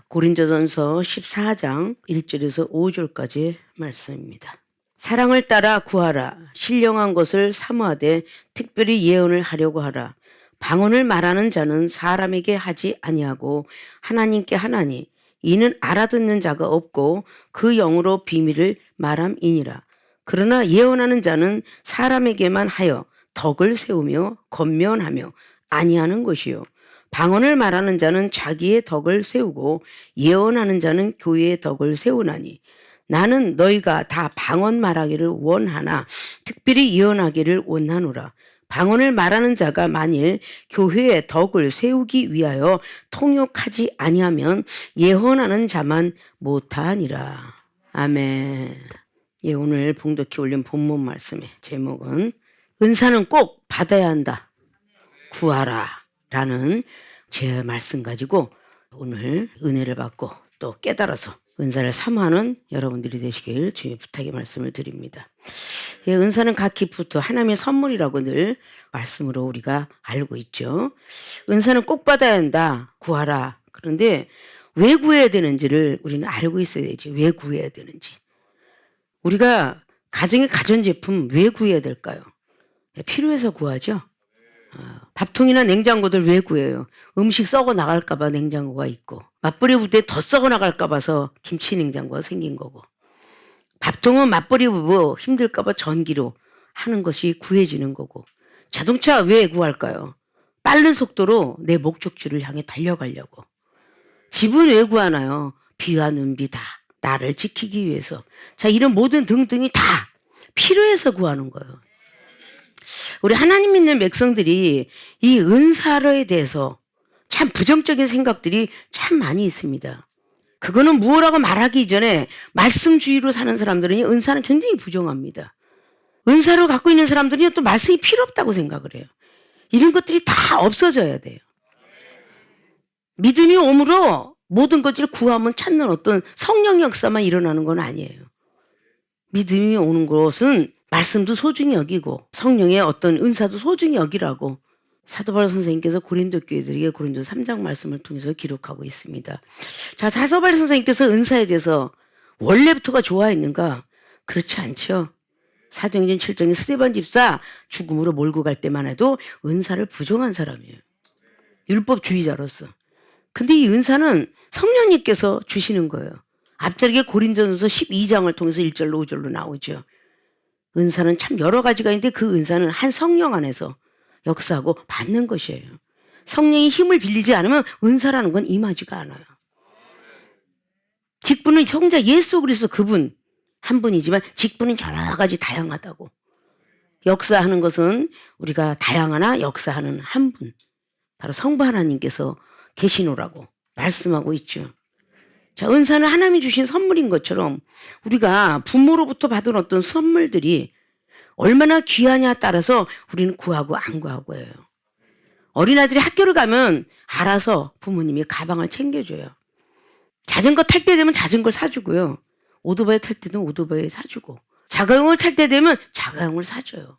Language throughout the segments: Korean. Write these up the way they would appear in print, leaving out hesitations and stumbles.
고린도전서 14장 1절에서 5절까지 말씀입니다. 사랑을 따라 구하라. 신령한 것을 사모하되 특별히 예언을 하려고 하라. 방언을 말하는 자는 사람에게 하지 아니하고 하나님께 하나니 이는 알아듣는 자가 없고 그 영으로 비밀을 말함이니라. 그러나 예언하는 자는 사람에게만 하여 덕을 세우며 권면하며 아니하는 것이요. 방언을 말하는 자는 자기의 덕을 세우고 예언하는 자는 교회의 덕을 세우나니 나는 너희가 다 방언 말하기를 원하나 특별히 예언하기를 원하노라. 방언을 말하는 자가 만일 교회의 덕을 세우기 위하여 통역하지 아니하면 예언하는 자만 못하니라. 아멘. 예, 오늘 봉독해 올린 본문 말씀의 제목은 은사는 꼭 받아야 한다. 구하라. 라는 제 말씀 가지고 오늘 은혜를 받고 또 깨달아서 은사를 사모하는 여러분들이 되시길 주의 부탁의 말씀을 드립니다. 예, 은사는 각 기프트 하나님의 선물이라고 늘 말씀으로 우리가 알고 있죠. 은사는 꼭 받아야 한다. 구하라. 그런데 왜 구해야 되는지를 우리는 알고 있어야 되지. 왜 구해야 되는지. 우리가 가정의 가전제품 왜 구해야 될까요? 필요해서 구하죠. 밥통이나 냉장고들 왜 구해요? 음식 썩어 나갈까봐 냉장고가 있고 맞벌이 부부에 더 썩어 나갈까 봐서 김치 냉장고가 생긴 거고 밥통은 맞벌이 부부 힘들까봐 전기로 하는 것이 구해지는 거고 자동차 왜 구할까요? 빠른 속도로 내 목적지를 향해 달려가려고. 집은 왜 구하나요? 비와 눈비 다 나를 지키기 위해서. 자, 이런 모든 등등이 다 필요해서 구하는 거예요. 우리 하나님 믿는 백성들이 이 은사에 대해서 참 부정적인 생각들이 참 많이 있습니다. 그거는 무엇라고 말하기 이전에 말씀주의로 사는 사람들은 은사는 굉장히 부정합니다. 은사로 갖고 있는 사람들이 또 말씀이 필요 없다고 생각을 해요. 이런 것들이 다 없어져야 돼요. 믿음이 오므로 모든 것을 구하면 찾는 어떤 성령 역사만 일어나는 건 아니에요. 믿음이 오는 것은 말씀도 소중히 여기고 성령의 어떤 은사도 소중히 여기라고 사도 바울 선생님께서 고린도 교회들에게 고린도 3장 말씀을 통해서 기록하고 있습니다. 자, 사도 바울 선생님께서 은사에 대해서 원래부터가 좋아했는가? 그렇지 않죠. 사도행전 7장의 스데반 집사 죽음으로 몰고 갈 때만 해도 은사를 부정한 사람이에요. 율법주의자로서. 근데 이 은사는 성령님께서 주시는 거예요. 앞자리에 고린도전서 12장을 통해서 1절로 5절로 나오죠. 은사는 참 여러 가지가 있는데 그 은사는 한 성령 안에서 역사하고 받는 것이에요. 성령이 힘을 빌리지 않으면 은사라는 건 임하지가 않아요. 직분은 성자 예수 그리스도 그분 한 분이지만 직분은 여러 가지 다양하다고. 역사하는 것은 우리가 다양하나 역사하는 한 분, 바로 성부 하나님께서 계시노라고 말씀하고 있죠. 자, 은사는 하나님이 주신 선물인 것처럼 우리가 부모로부터 받은 어떤 선물들이 얼마나 귀하냐에 따라서 우리는 구하고 안 구하고예요. 어린아이들이 학교를 가면 알아서 부모님이 가방을 챙겨줘요. 자전거 탈 때 되면 자전거를 사주고요. 오토바이 탈 때는 오토바이 사주고 자가용을 탈 때 되면 자가용을 사줘요.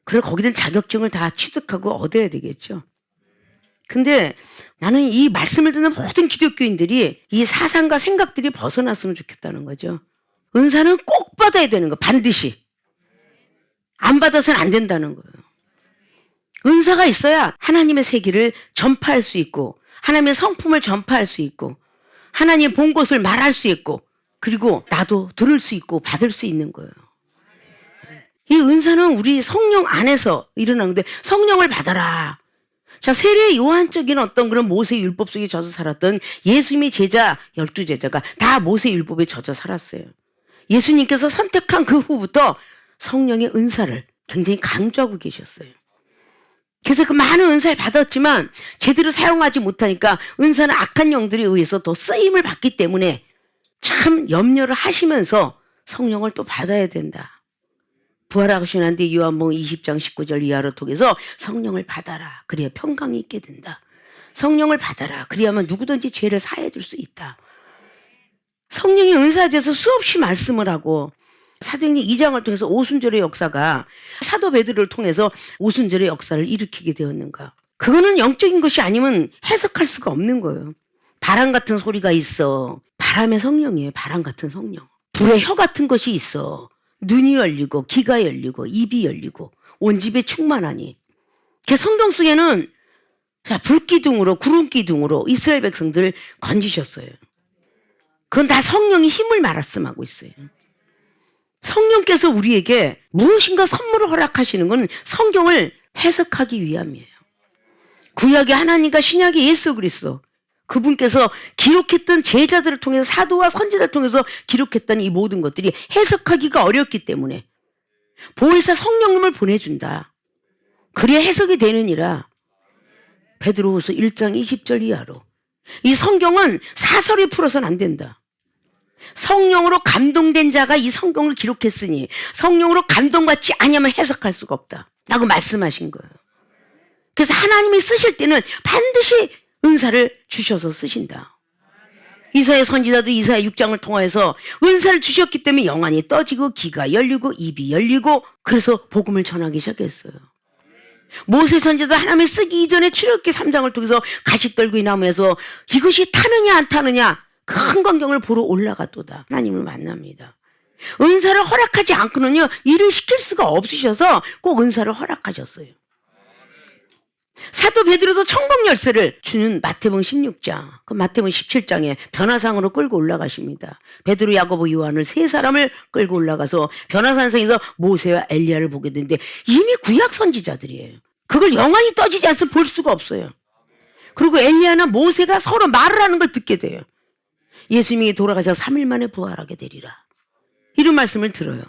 그리고 거기든 자격증을 다 취득하고 얻어야 되겠죠. 근데 나는 이 말씀을 듣는 모든 기독교인들이 이 사상과 생각들이 벗어났으면 좋겠다는 거죠. 은사는 꼭 받아야 되는 거, 반드시. 안 받아서는 안 된다는 거예요. 은사가 있어야 하나님의 세계를 전파할 수 있고 하나님의 성품을 전파할 수 있고 하나님의 본 것을 말할 수 있고 그리고 나도 들을 수 있고 받을 수 있는 거예요. 이 은사는 우리 성령 안에서 일어나는데 성령을 받아라. 자, 세례 요한적인 어떤 그런 모세 율법 속에 젖어 살았던 예수님의 제자 12제자가 다 모세 율법에 젖어 살았어요. 예수님께서 선택한 그 후부터 성령의 은사를 굉장히 강조하고 계셨어요. 그래서 그 많은 은사를 받았지만 제대로 사용하지 못하니까 은사는 악한 영들에 의해서 더 쓰임을 받기 때문에 참 염려를 하시면서 성령을 또 받아야 된다. 부활하신 한데 요한복음 20장 19절 이하로 통해서 성령을 받아라. 그래야 평강이 있게 된다. 성령을 받아라. 그래야만 누구든지 죄를 사해 줄 수 있다. 성령의 은사에 대해서 수없이 말씀을 하고 사도행전 2장을 통해서 오순절의 역사가 사도 베드로를 통해서 오순절의 역사를 일으키게 되었는가. 그거는 영적인 것이 아니면 해석할 수가 없는 거예요. 바람 같은 소리가 있어. 바람의 성령이에요. 바람 같은 성령. 불의 혀 같은 것이 있어. 눈이 열리고 귀가 열리고 입이 열리고 온 집에 충만하니. 성경 속에는 불기둥으로 구름기둥으로 이스라엘 백성들을 건지셨어요. 그건 다 성령이 힘을 말씀하고 있어요. 성령께서 우리에게 무엇인가 선물을 허락하시는 건 성경을 해석하기 위함이에요. 구약의 하나님과 신약의 예수 그리스도, 그분께서 기록했던 제자들을 통해서, 사도와 선지자를 통해서 기록했던 이 모든 것들이 해석하기가 어렵기 때문에 보혜사 성령님을 보내준다. 그래야 해석이 되느니라. 베드로후서 1장 20절 이하로. 이 성경은 사설에 풀어서는 안 된다. 성령으로 감동된 자가 이 성경을 기록했으니 성령으로 감동받지 아니하면 해석할 수가 없다 라고 말씀하신 거예요. 그래서 하나님이 쓰실 때는 반드시 은사를 주셔서 쓰신다. 이사야 선지자도 이사야 6장을 통해서 은사를 주셨기 때문에 영안이 떠지고 귀가 열리고 입이 열리고 그래서 복음을 전하기 시작했어요. 모세 선지자도 하나님이 쓰기 이전에 출애굽기 3장을 통해서 가시떨기 나무에서 이것이 타느냐 안 타느냐 큰 광경을 보러 올라갔도다. 하나님을 만납니다. 은사를 허락하지 않고는요 일을 시킬 수가 없으셔서 꼭 은사를 허락하셨어요. 사도 베드로도 천국 열쇠를 주는 마태복음 16장, 그 마태복음 17장에 변화상으로 끌고 올라가십니다. 베드로, 야고보, 요한을 세 사람을 끌고 올라가서 변화산성에서 모세와 엘리야를 보게 되는데 이미 구약 선지자들이에요. 그걸 영원히 떠지지 않아서 볼 수가 없어요. 그리고 엘리야나 모세가 서로 말을 하는 걸 듣게 돼요. 예수님이 돌아가셔 3일 만에 부활하게 되리라. 이런 말씀을 들어요.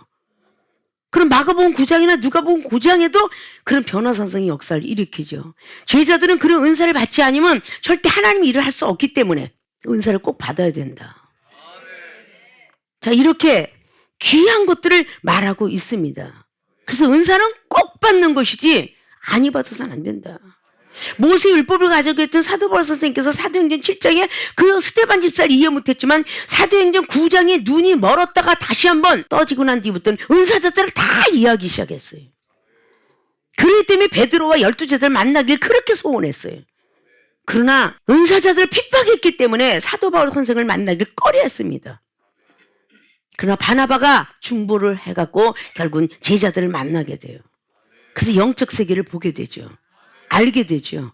그럼 마가복음 9장이나 누가복음 9장에도 그런 변화산성의 역사를 일으키죠. 제자들은 그런 은사를 받지 않으면 절대 하나님의 일을 할 수 없기 때문에 은사를 꼭 받아야 된다. 자, 이렇게 귀한 것들을 말하고 있습니다. 그래서 은사는 꼭 받는 것이지 아니 받아서는 안 된다. 모세 율법을 가지고 있던 사도 바울 선생님께서 사도행전 7장에 그 스데반 집사를 이해 못했지만 사도행전 9장에 눈이 멀었다가 다시 한번 떠지고 난 뒤부터는 은사자들을 다 이해하기 시작했어요. 그렇기 때문에 베드로와 12제자를 만나길 그렇게 소원했어요. 그러나 은사자들을 핍박했기 때문에 사도 바울 선생을 만나길 꺼려했습니다. 그러나 바나바가 중보를 해갖고 결국은 제자들을 만나게 돼요. 그래서 영적 세계를 보게 되죠. 알게 되죠.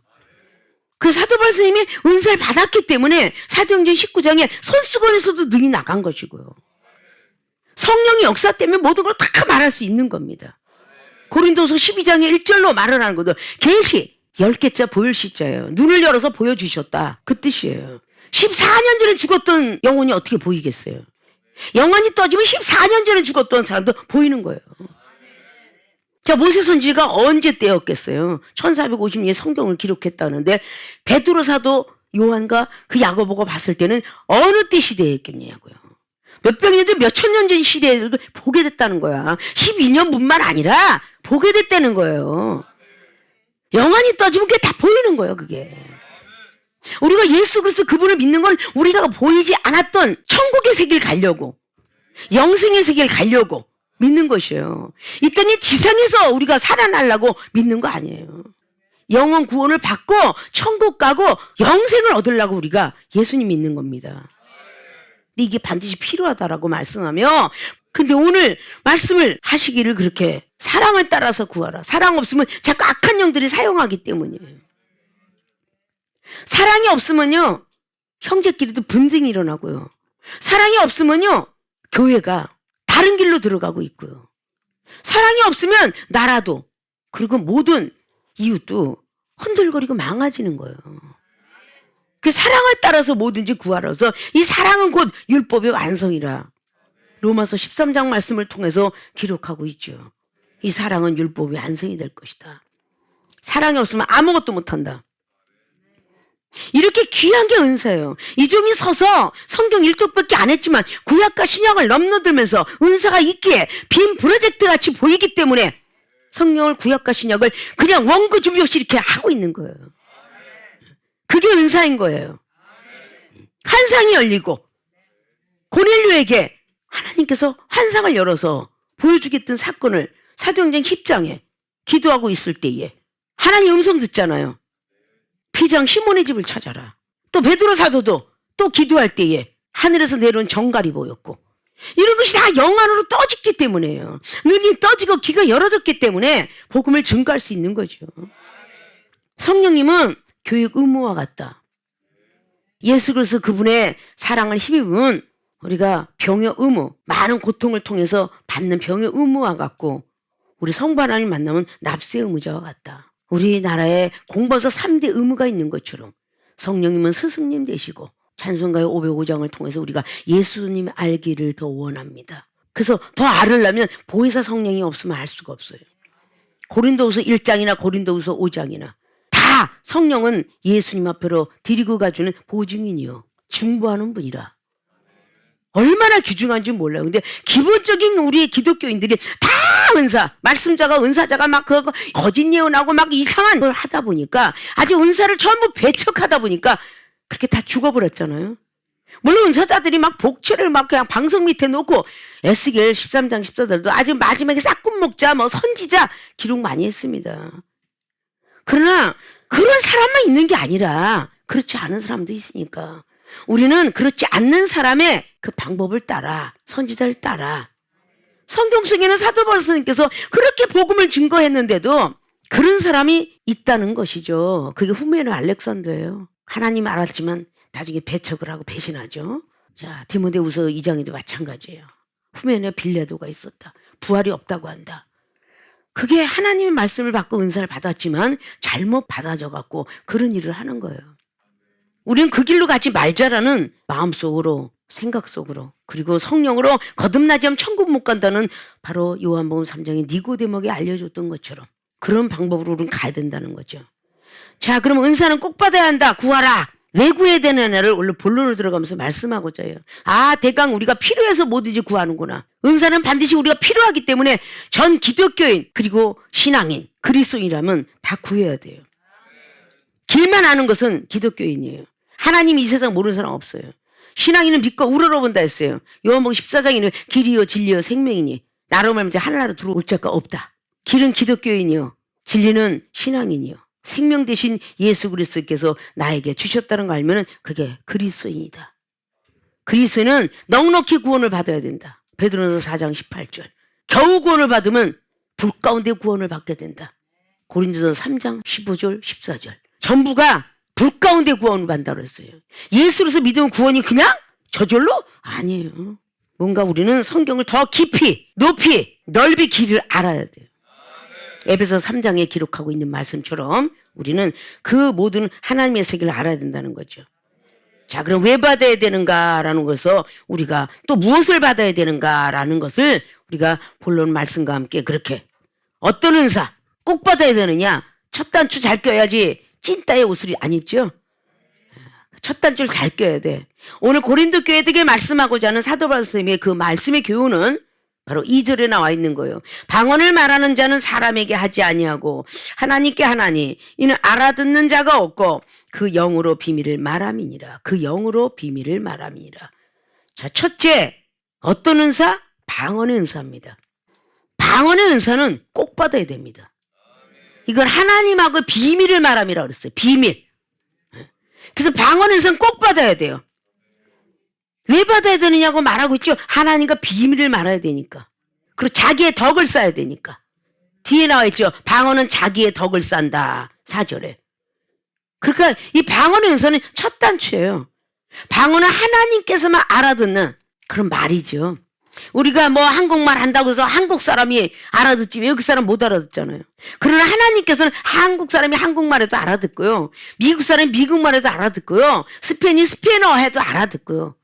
그 사도 바울 선생님이 은사를 받았기 때문에 사도행전 19장에 손수건에서도 능이 나간 것이고요. 성령의 역사 때문에 모든 걸 다 말할 수 있는 겁니다. 고린도서 12장에 1절로 말을 하는 것도 계시 10개자 보일 시자예요. 눈을 열어서 보여주셨다. 그 뜻이에요. 14년 전에 죽었던 영혼이 어떻게 보이겠어요? 영혼이 떠지면 14년 전에 죽었던 사람도 보이는 거예요. 자, 모세 선지가 언제 때였겠어요? 1450년에 성경을 기록했다는데 베드로 사도 요한과 그 야고보가 봤을 때는 어느 때 시대였겠냐고요. 몇백 년 전, 몇천 년 전 시대를 보게 됐다는 거야. 12년뿐만 아니라 보게 됐다는 거예요. 영안이 떠지면 그게 다 보이는 거예요, 그게. 우리가 예수 그리스도 그분을 믿는 건 우리가 보이지 않았던 천국의 세계를 가려고, 영생의 세계를 가려고 믿는 것이에요. 이 땅의 지상에서 우리가 살아나려고 믿는 거 아니에요. 영원 구원을 받고 천국 가고 영생을 얻으려고 우리가 예수님 믿는 겁니다. 근데 이게 반드시 필요하다라고 말씀하며, 근데 오늘 말씀을 하시기를 그렇게 사랑을 따라서 구하라. 사랑 없으면 자꾸 악한 영들이 사용하기 때문이에요. 사랑이 없으면요 형제끼리도 분쟁이 일어나고요. 사랑이 없으면요 교회가 다른 길로 들어가고 있고요. 사랑이 없으면 나라도 그리고 모든 이웃도 흔들거리고 망가지는 거예요. 그 사랑을 따라서 뭐든지 구하라서 이 사랑은 곧 율법의 완성이라 로마서 13장 말씀을 통해서 기록하고 있죠. 이 사랑은 율법의 완성이 될 것이다. 사랑이 없으면 아무것도 못한다. 이렇게 귀한 게 은사예요. 이종이 서서 성경 1쪽밖에 안 했지만 구약과 신약을 넘나들면서 은사가 있기에 빈 프로젝트 같이 보이기 때문에 성경을 구약과 신약을 그냥 원고 준비 없이 이렇게 하고 있는 거예요. 그게 은사인 거예요. 환상이 열리고 고넬료에게 하나님께서 환상을 열어서 보여주겠던 사건을 사도행전 10장에 기도하고 있을 때에 하나님 음성 듣잖아요. 피장 시몬의 집을 찾아라. 또 베드로 사도도 또 기도할 때에 하늘에서 내려온 정갈이 보였고, 이런 것이 다 영 안으로 떠졌기 때문에요. 눈이 떠지고 귀가 열어졌기 때문에 복음을 증거할 수 있는 거죠. 성령님은 교육 의무와 같다. 예수 그리스도 그분의 사랑을 힘입으면 우리가 병의 의무, 많은 고통을 통해서 받는 병의 의무와 같고, 우리 성부 하나님 만나면 납세 의무자와 같다. 우리나라에 공부서 3대 의무가 있는 것처럼 성령님은 스승님 되시고, 찬송가의 505장을 통해서 우리가 예수님 알기를 더 원합니다. 그래서 더 알으려면 보혜사 성령이 없으면 알 수가 없어요. 고린도후서 1장이나 고린도후서 5장이나 다 성령은 예수님 앞으로 데리고 가주는 보증인이요, 중보하는 분이라. 얼마나 귀중한지 몰라요. 근데 기본적인 우리 기독교인들이 다 은사, 말씀자가 은사자가 막 그거 거짓 예언하고 막 이상한 걸 하다 보니까, 아주 은사를 전부 배척하다 보니까 그렇게 다 죽어버렸잖아요. 물론 은사자들이 막 복채를 막 그냥 방석 밑에 놓고 에스겔 13장 14절도 아주 마지막에 싹군 목자 뭐 선지자 기록 많이 했습니다. 그러나 그런 사람만 있는 게 아니라 그렇지 않은 사람도 있으니까 우리는 그렇지 않는 사람의 그 방법을 따라, 선지자를 따라. 성경 속에는 사도 바울 선생님께서 그렇게 복음을 증거했는데도 그런 사람이 있다는 것이죠. 그게 후메네 알렉산더예요. 하나님 알았지만 나중에 배척을 하고 배신하죠. 자, 디모데후서 2장에도 마찬가지예요. 후메네 빌레도가 있었다. 부활이 없다고 한다. 그게 하나님의 말씀을 받고 은사를 받았지만 잘못 받아져 갖고 그런 일을 하는 거예요. 우리는 그 길로 가지 말자라는 마음속으로, 생각 속으로, 그리고 성령으로 거듭나지 않으면 천국 못 간다는, 바로 요한복음 3장에 니고데모에게 알려줬던 것처럼 그런 방법으로 우리는 가야 된다는 거죠. 자, 그럼 은사는 꼭 받아야 한다. 구하라. 왜 구해야 되느냐를 원래 본론으로 들어가면서 말씀하고자 해요. 아, 대강 우리가 필요해서 뭐든지 구하는구나. 은사는 반드시 우리가 필요하기 때문에 전 기독교인, 그리고 신앙인, 그리스도인이라면 다 구해야 돼요. 길만 아는 것은 기독교인이에요. 하나님 이 세상 모르는 사람 없어요. 신앙인은 믿고 우러러본다 했어요. 요한복음 14장에는 길이요 진리요 생명이니 나로 말미암아 하늘나라로 들어올 자가 없다. 길은 기독교인이요, 진리는 신앙인이요, 생명 대신 예수 그리스도께서 나에게 주셨다는 거 알면 그게 그리스도인이다. 그리스도인은 넉넉히 구원을 받아야 된다. 베드로전서 4장 18절. 겨우 구원을 받으면 불 가운데 구원을 받게 된다. 고린도전서 3장 15절 14절. 전부가 불 가운데 구원을 받는다고 했어요. 예수로서 믿으면 구원이 그냥 저절로? 아니에요. 뭔가 우리는 성경을 더 깊이, 높이, 넓이 길을 알아야 돼요. 에베소 3장에 기록하고 있는 말씀처럼 우리는 그 모든 하나님의 세계를 알아야 된다는 거죠. 자, 그럼 왜 받아야 되는가라는 것에서 우리가 또 무엇을 받아야 되는가라는 것을 우리가 본론 말씀과 함께 그렇게, 어떤 은사 꼭 받아야 되느냐? 첫 단추 잘 껴야지 찐따의 옷을 안 입죠. 첫 단추를 잘 껴야 돼. 오늘 고린도 교회에게 말씀하고자 하는 사도 바울 선생님의 그 말씀의 교훈은 바로 2절에 나와 있는 거예요. 방언을 말하는 자는 사람에게 하지 아니하고 하나님께 하나니 이는 알아듣는 자가 없고 그 영으로 비밀을 말함이니라. 그 영으로 비밀을 말함이니라. 자, 첫째, 어떤 은사? 방언의 은사입니다. 방언의 은사는 꼭 받아야 됩니다. 이건 하나님하고 비밀을 말함이라고 그랬어요. 비밀. 그래서 방언의 은사는 꼭 받아야 돼요. 왜 받아야 되느냐고 말하고 있죠. 하나님과 비밀을 말해야 되니까. 그리고 자기의 덕을 쌓아야 되니까. 뒤에 나와 있죠. 방언은 자기의 덕을 쌓는다. 4절에. 그러니까 이 방언의 은사는 첫 단추예요. 방언은 하나님께서만 알아듣는 그런 말이죠. 우리가 뭐 한국말 한다고 해서 한국 사람이 알아듣지 외국 사람 못 알아듣잖아요. 그러나 하나님께서는 한국 사람이 한국말에도 알아듣고요, 미국 사람이 미국말에도 알아듣고요, 스페인이 스페인어 해도 알아듣고요.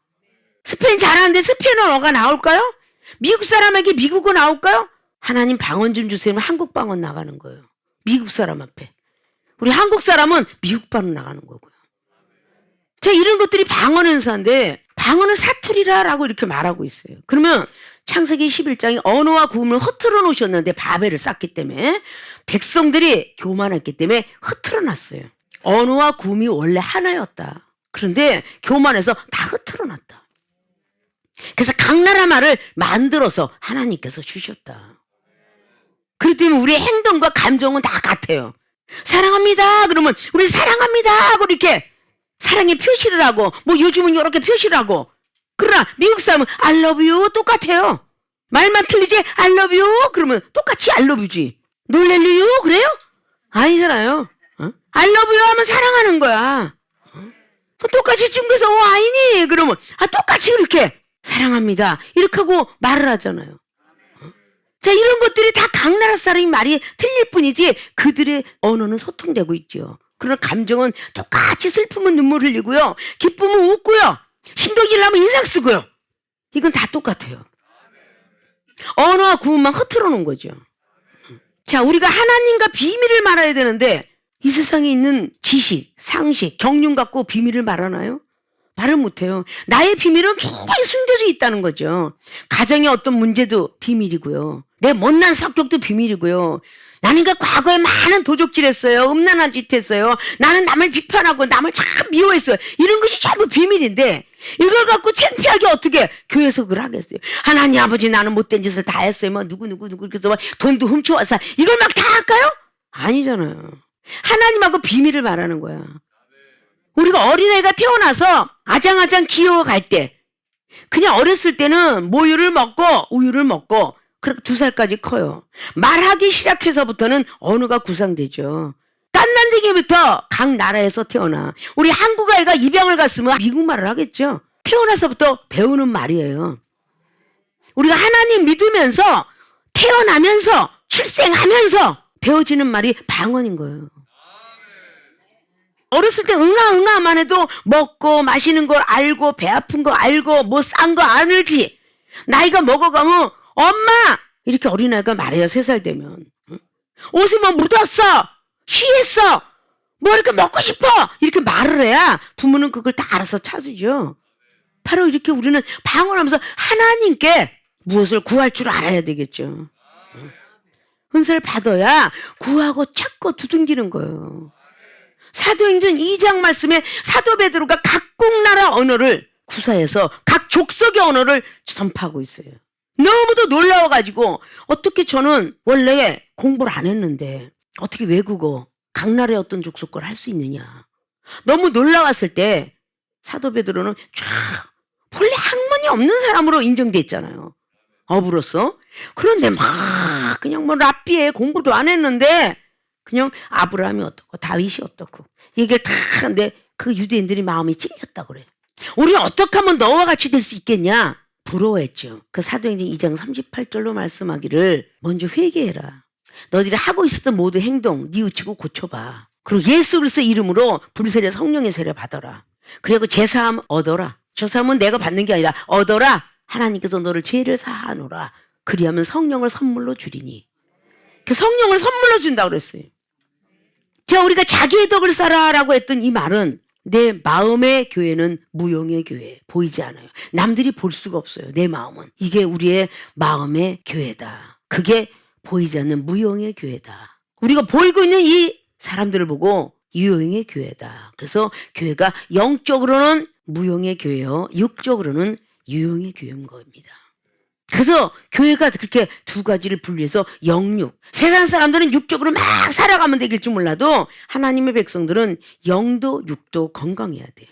스페인 잘하는데 스페인어가 나올까요? 미국 사람에게 미국어 나올까요? 하나님 방언 좀 주세요 하면 한국 방언 나가는 거예요. 미국 사람 앞에. 우리 한국 사람은 미국 방언 나가는 거고요. 자, 이런 것들이 방언 은사인데 방언은 사투리라라고 이렇게 말하고 있어요. 그러면 창세기 11장에 언어와 구음을 흐트러 놓으셨는데 바벨을 쌓기 때문에 백성들이 교만했기 때문에 흐트러 놨어요. 언어와 구음이 원래 하나였다. 그런데 교만해서 다 흐트러 놨다. 그래서 각 나라 말을 만들어서 하나님께서 주셨다. 그렇기 때문에 우리의 행동과 감정은 다 같아요. 사랑합니다 그러면 우리 사랑합니다 하고 이렇게 사랑의 표시를 하고 뭐 요즘은 이렇게 표시를 하고 그러나 미국 사람은 I love you 똑같아요. 말만 틀리지 I love you 그러면 똑같이 I love you지. 놀랄래요? 그래요? 아니잖아요. I love you 하면 사랑하는 거야. 똑같이 중국에서 아니니 그러면 똑같이 그렇게 사랑합니다 이렇게 하고 말을 하잖아요. 자, 이런 것들이 다 각 나라 사람이 말이 틀릴 뿐이지 그들의 언어는 소통되고 있죠. 그러나 감정은 똑같이 슬픔은 눈물 흘리고요, 기쁨은 웃고요, 신경질 나면 인상 쓰고요. 이건 다 똑같아요. 언어와 구분만 흐트러 놓은 거죠. 자, 우리가 하나님과 비밀을 말해야 되는데 이 세상에 있는 지식, 상식, 경륜 갖고 비밀을 말하나요? 말을 못해요. 나의 비밀은 굉장히 숨겨져 있다는 거죠. 가정의 어떤 문제도 비밀이고요, 내 못난 성격도 비밀이고요, 나는 그 과거에 많은 도적질했어요, 음란한 짓 했어요, 나는 남을 비판하고 남을 참 미워했어요, 이런 것이 전부 비밀인데 이걸 갖고 창피하게 어떻게 교회에서 그걸 하겠어요. 하나님 아버지 나는 못된 짓을 다 했어요, 뭐 누구 그래서 돈도 훔쳐와서 이걸 막 다 할까요? 아니잖아요. 하나님하고 비밀을 말하는 거야. 우리가 어린애가 태어나서 아장아장 기어갈 때 그냥 어렸을 때는 모유를 먹고 우유를 먹고 그렇게 2살까지 커요. 말하기 시작해서부터는 언어가 구상되죠. 딴난쟁이부터 각 나라에서 태어나. 우리 한국 아이가 입양을 갔으면 미국말을 하겠죠. 태어나서부터 배우는 말이에요. 우리가 하나님 믿으면서 태어나면서 출생하면서 배워지는 말이 방언인 거예요. 어렸을 때 응아만 해도 먹고 마시는 걸 알고 배 아픈 거 알고 뭐 싼 거 알지. 나이가 먹어가면 엄마 이렇게 어린아이가 말해요. 3살 되면. 옷에 뭐 묻었어, 쉬했어, 뭐 이렇게 먹고 싶어 이렇게 말을 해야 부모는 그걸 다 알아서 찾으죠. 바로 이렇게 우리는 방언하면서 하나님께 무엇을 구할 줄 알아야 되겠죠. 은사를 받아야 구하고 찾고 두둥기는 거예요. 사도행전 2장 말씀에 사도 베드로가 각국 나라 언어를 구사해서 각 족속의 언어를 전파하고 있어요. 너무도 놀라워가지고 어떻게 저는 원래 공부를 안 했는데 어떻게 외국어 각 나라의 어떤 족속 걸 할 수 있느냐. 너무 놀라웠을 때 사도 베드로는 쫙 본래 학문이 없는 사람으로 인정됐잖아요. 어부로서. 그런데 막 그냥 뭐 랍비에 공부도 안 했는데 그냥 아브라함이 어떻고 다윗이 어떻고 얘기를 다 하는데 그 유대인들이 마음이 찔렸다 그래. 우리 어떻게 하면 너와 같이 될 수 있겠냐? 부러워했죠. 그 사도행전 2장 38절로 말씀하기를 먼저 회개해라. 너희들이 하고 있었던 모든 행동 뉘우치고 고쳐봐. 그리고 예수 그리스도의 이름으로 불세례 성령의 세례 받아라. 그리고 제사함 얻어라. 저 사람은 내가 받는 게 아니라 얻어라. 하나님께서 너를 죄를 사하노라. 그리하면 성령을 선물로 주리니. 그 성령을 선물로 준다고 그랬어요. 자, 우리가 자기의 덕을 쌓아라고 했던 이 말은 내 마음의 교회는 무용의 교회. 보이지 않아요. 남들이 볼 수가 없어요. 내 마음은. 이게 우리의 마음의 교회다. 그게 보이지 않는 무용의 교회다. 우리가 보이고 있는 이 사람들을 보고 유용의 교회다. 그래서 교회가 영적으로는 무용의 교회요, 육적으로는 유용의 교회인 겁니다. 그래서 교회가 그렇게 두 가지를 분리해서 영육. 세상 사람들은 육적으로 막 살아가면 되길 줄 몰라도 하나님의 백성들은 영도 육도 건강해야 돼요.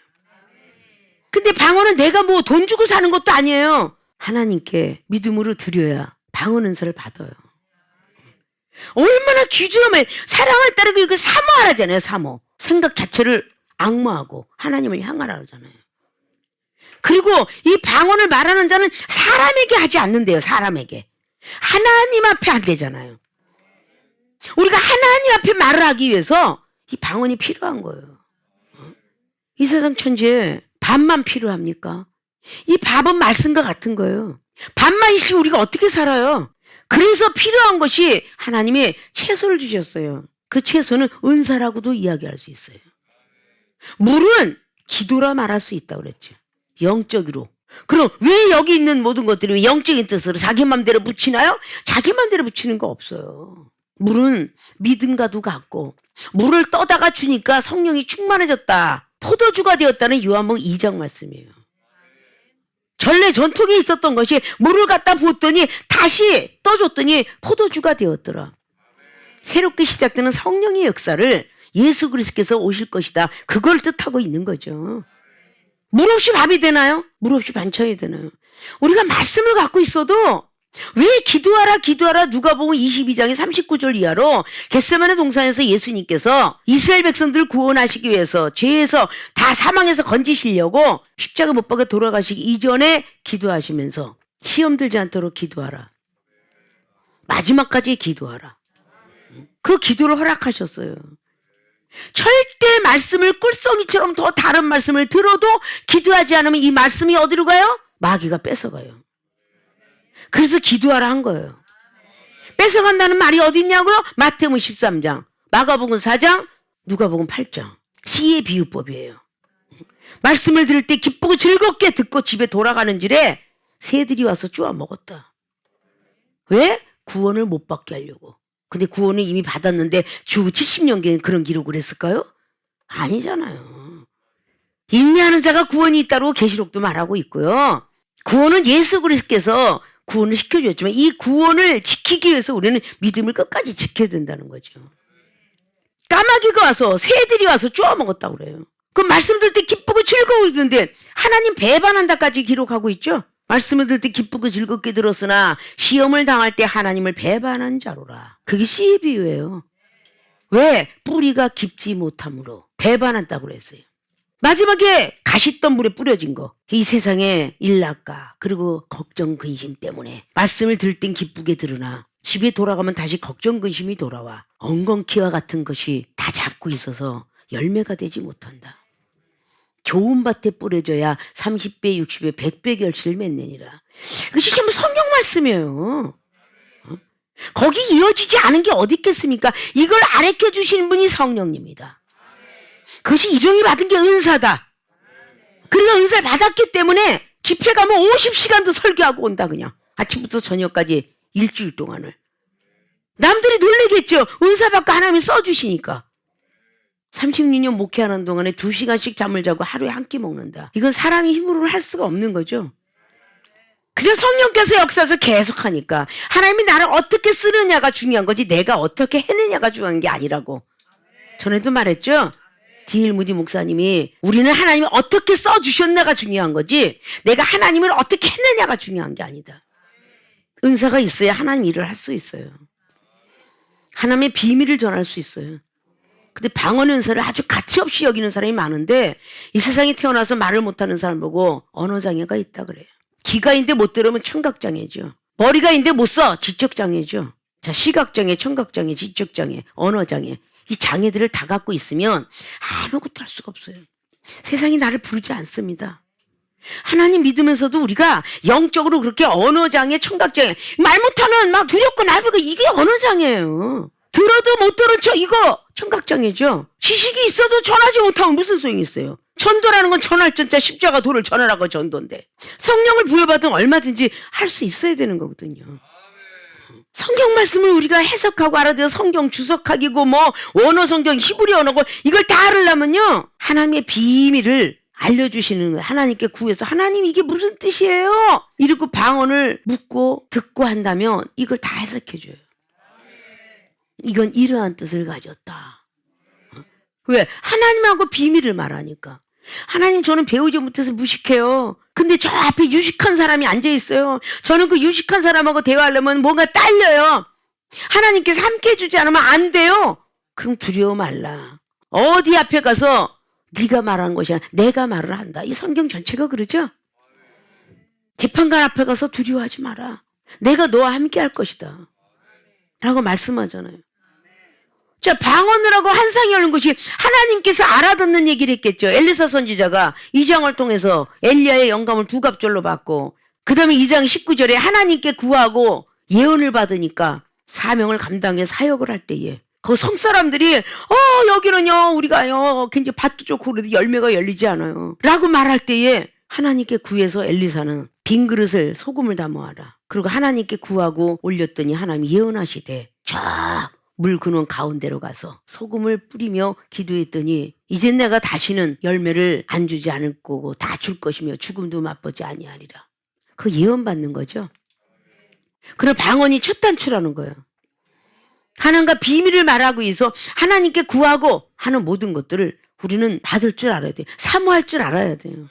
근데 방언은 내가 뭐 돈 주고 사는 것도 아니에요. 하나님께 믿음으로 드려야 방언 은사를 받아요. 얼마나 귀중하면 사랑을 따르고 이거 사모하라잖아요. 사모. 생각 자체를 악모하고 하나님을 향하라 그러잖아요. 그리고 이 방언을 말하는 자는 사람에게 하지 않는데요. 사람에게. 하나님 앞에 안 되잖아요. 우리가 하나님 앞에 말을 하기 위해서 이 방언이 필요한 거예요. 이 세상 천지에 밥만 필요합니까? 이 밥은 말씀과 같은 거예요. 밥만 있으면 우리가 어떻게 살아요? 그래서 필요한 것이 하나님이 채소를 주셨어요. 그 채소는 은사라고도 이야기할 수 있어요. 물은 기도라 말할 수 있다고 그랬죠. 영적으로. 그럼 왜 여기 있는 모든 것들이 영적인 뜻으로 자기 맘대로 붙이나요? 자기 맘대로 붙이는 거 없어요. 물은 믿음과도 같고 물을 떠다가 주니까 성령이 충만해졌다. 포도주가 되었다는 요한복음 2장 말씀이에요. 전래 전통에 있었던 것이 물을 갖다 부었더니 다시 떠줬더니 포도주가 되었더라. 새롭게 시작되는 성령의 역사를 예수 그리스도께서 오실 것이다. 그걸 뜻하고 있는 거죠. 물 없이 밥이 되나요? 물 없이 반찬이 되나요? 우리가 말씀을 갖고 있어도 왜 기도하라 기도하라 누가복음 22장의 39절 이하로 겟세마네 동산에서 예수님께서 이스라엘 백성들을 구원하시기 위해서 죄에서 다 사망해서 건지시려고 십자가 못 박아 돌아가시기 이전에 기도하시면서 시험 들지 않도록 기도하라. 마지막까지 기도하라. 그 기도를 허락하셨어요. 절대 말씀을 꿀송이처럼 더 다른 말씀을 들어도 기도하지 않으면 이 말씀이 어디로 가요? 마귀가 뺏어가요. 그래서 기도하라 한 거예요. 뺏어간다는 말이 어디 있냐고요? 마태복음 13장, 마가복음 4장, 누가복음 8장. 씨의 비유법이에요. 말씀을 들을 때 기쁘고 즐겁게 듣고 집에 돌아가는 길에 새들이 와서 쪼아 먹었다. 왜? 구원을 못 받게 하려고. 근데 구원을 이미 받았는데 주 70년경에 그런 기록을 했을까요? 아니잖아요. 인내하는 자가 구원이 있다고 계시록도 말하고 있고요. 구원은 예수 그리스도께서 구원을 시켜주었지만 이 구원을 지키기 위해서 우리는 믿음을 끝까지 지켜야 된다는 거죠. 까마귀가 와서 새들이 와서 쪼아 먹었다고 그래요. 그 말씀 들을 때 기쁘고 즐거워지는데 하나님 배반한다까지 기록하고 있죠. 말씀을 들을 때 기쁘고 즐겁게 들었으나 시험을 당할 때 하나님을 배반한 자로라. 그게 씨의 비유예요. 왜? 뿌리가 깊지 못함으로 배반한다고 그랬어요. 마지막에 가시덤불에 뿌려진 거. 이 세상의 일락과 그리고 걱정 근심 때문에 말씀을 들을 땐 기쁘게 들으나 집에 돌아가면 다시 걱정 근심이 돌아와 엉겅퀴와 같은 것이 다 잡고 있어서 열매가 되지 못한다. 좋은 밭에 뿌려져야 30배, 60배, 100배 결실을 맺느니라. 그것이 전부 성경 말씀이에요. 거기 이어지지 않은 게 어디 있겠습니까? 이걸 가르쳐 주신 분이 성령님이다. 그것이 이종이 받은 게 은사다. 그리고 은사를 받았기 때문에 집회 가면 50시간도 설교하고 온다 그냥. 아침부터 저녁까지 일주일 동안을. 남들이 놀라겠죠. 은사 받고 하나님이 써주시니까. 36년 목회하는 동안에 2시간씩 잠을 자고 하루에 한 끼 먹는다. 이건 사람이 힘으로는 할 수가 없는 거죠. 그냥 성령께서 역사에서 계속 하니까 하나님이 나를 어떻게 쓰느냐가 중요한 거지 내가 어떻게 해내냐가 중요한 게 아니라고. 전에도 말했죠. D.L. 무디 목사님이 우리는 하나님이 어떻게 써주셨냐가 중요한 거지 내가 하나님을 어떻게 했느냐가 중요한 게 아니다. 은사가 있어야 하나님 일을 할 수 있어요. 하나님의 비밀을 전할 수 있어요. 근데 방언 은사를 아주 가치없이 여기는 사람이 많은데 이 세상에 태어나서 말을 못하는 사람 보고 언어장애가 있다 그래요. 귀가 있는데 못 들으면 청각장애죠. 머리가 있는데 못 써 지적장애죠. 자, 시각장애, 청각장애, 지적장애, 언어장애 이 장애들을 다 갖고 있으면 아무것도 할 수가 없어요. 세상이 나를 부르지 않습니다. 하나님 믿으면서도 우리가 영적으로 그렇게 언어장애, 청각장애 말 못하면 막 두렵고 날보고 이게 언어장애예요. 들어도 못 들은 척 이거 청각장애죠. 지식이 있어도 전하지 못하면 무슨 소용이 있어요. 전도라는 건 전할 전자 십자가 도를 전하라고 전도인데 성령을 부여받으면 얼마든지 할 수 있어야 되는 거거든요. 성경 말씀을 우리가 해석하고 알아들어 성경 주석하기고 뭐 원어 성경 히브리 언어고 이걸 다 알으려면요 하나님의 비밀을 알려주시는 거예요. 하나님께 구해서 하나님 이게 무슨 뜻이에요? 이러고 방언을 묻고 듣고 한다면 이걸 다 해석해줘요. 이건 이러한 뜻을 가졌다. 왜? 하나님하고 비밀을 말하니까. 하나님 저는 배우지 못해서 무식해요. 근데 저 앞에 유식한 사람이 앉아있어요. 저는 그 유식한 사람하고 대화하려면 뭔가 딸려요. 하나님께서 함께 해주지 않으면 안 돼요. 그럼 두려워 말라. 어디 앞에 가서 네가 말한 것이 아니라 내가 말을 한다. 이 성경 전체가 그러죠. 재판관 앞에 가서 두려워하지 마라. 내가 너와 함께 할 것이다. 라고 말씀하잖아요. 자, 방언을 하고 환상이 오는 것이 하나님께서 알아듣는 얘기를 했겠죠. 엘리사 선지자가 2장을 통해서 엘리야의 영감을 두 갑절로 받고 그 다음에 2장 19절에 하나님께 구하고 예언을 받으니까 사명을 감당해 사역을 할 때에 그 성사람들이 여기는요 우리가요 굉장히 밭도 좋고 그래도 열매가 열리지 않아요 라고 말할 때에 하나님께 구해서 엘리사는 빈 그릇을 소금을 담아와라. 그리고 하나님께 구하고 올렸더니 하나님이 예언하시되 저 물 근원 가운데로 가서 소금을 뿌리며 기도했더니 이제 내가 다시는 열매를 안 주지 않을 거고 다 줄 것이며 죽음도 맛보지 아니하리라. 그 예언 받는 거죠. 그래 방언이 첫 단추라는 거예요. 하나님과 비밀을 말하고 있어 하나님께 구하고 하는 모든 것들을 우리는 받을 줄 알아야 돼요. 사모할 줄 알아야 돼요.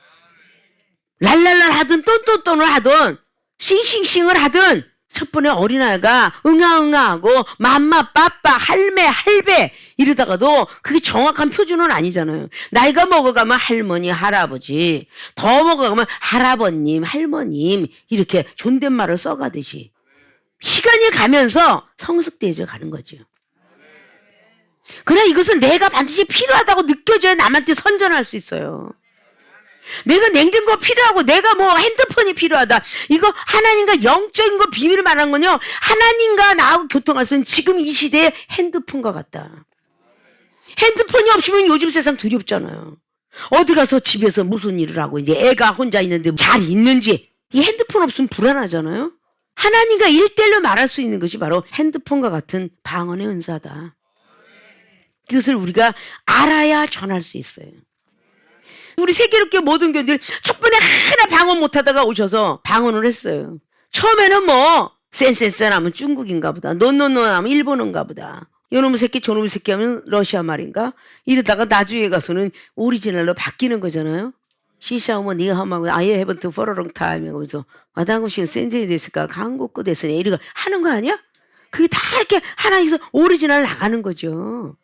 랄랄랄 하든 똔똔똔을 하든 싱싱싱을 하든 첫 번에 어린아이가 응아응아하고 맘마 빠빠 할매 할배 이러다가도 그게 정확한 표준은 아니잖아요. 나이가 먹어가면 할머니 할아버지, 더 먹어가면 할아버님 할머님 이렇게 존댓말을 써가듯이 시간이 가면서 성숙되어져 가는 거죠. 그러나 이것은 내가 반드시 필요하다고 느껴져야 남한테 선전할 수 있어요. 내가 냉장고가 필요하고 내가 뭐 핸드폰이 필요하다. 이거 하나님과 영적인 거 비밀을 말하는 건요. 하나님과 나하고 교통할 수 있는 지금 이 시대의 핸드폰과 같다. 핸드폰이 없으면 요즘 세상 두렵잖아요. 어디 가서 집에서 무슨 일을 하고 이제 애가 혼자 있는데 잘 있는지 이 핸드폰 없으면 불안하잖아요. 하나님과 일대일로 말할 수 있는 것이 바로 핸드폰과 같은 방언의 은사다. 그것을 우리가 알아야 전할 수 있어요. 우리 세계롭게 모든 교인들 첫 번에 하나 방언 못하다가 오셔서 방언을 했어요. 처음에는 뭐 센센센 하면 중국인가 보다, 논논논 하면 일본어인가 보다, 요놈의 새끼 저놈의 새끼 하면 러시아 말인가, 이러다가 나중에 가서는 오리지널로 바뀌는 거잖아요. 시샤오모 니하마고 아예 헤븐트 포러롱 타임 하면서 와당구시 센제이 됐을까 한국거 됐으니 이러고 하는 거 아니야? 그게 다 이렇게 하나에서 오리지널 나가는 거죠.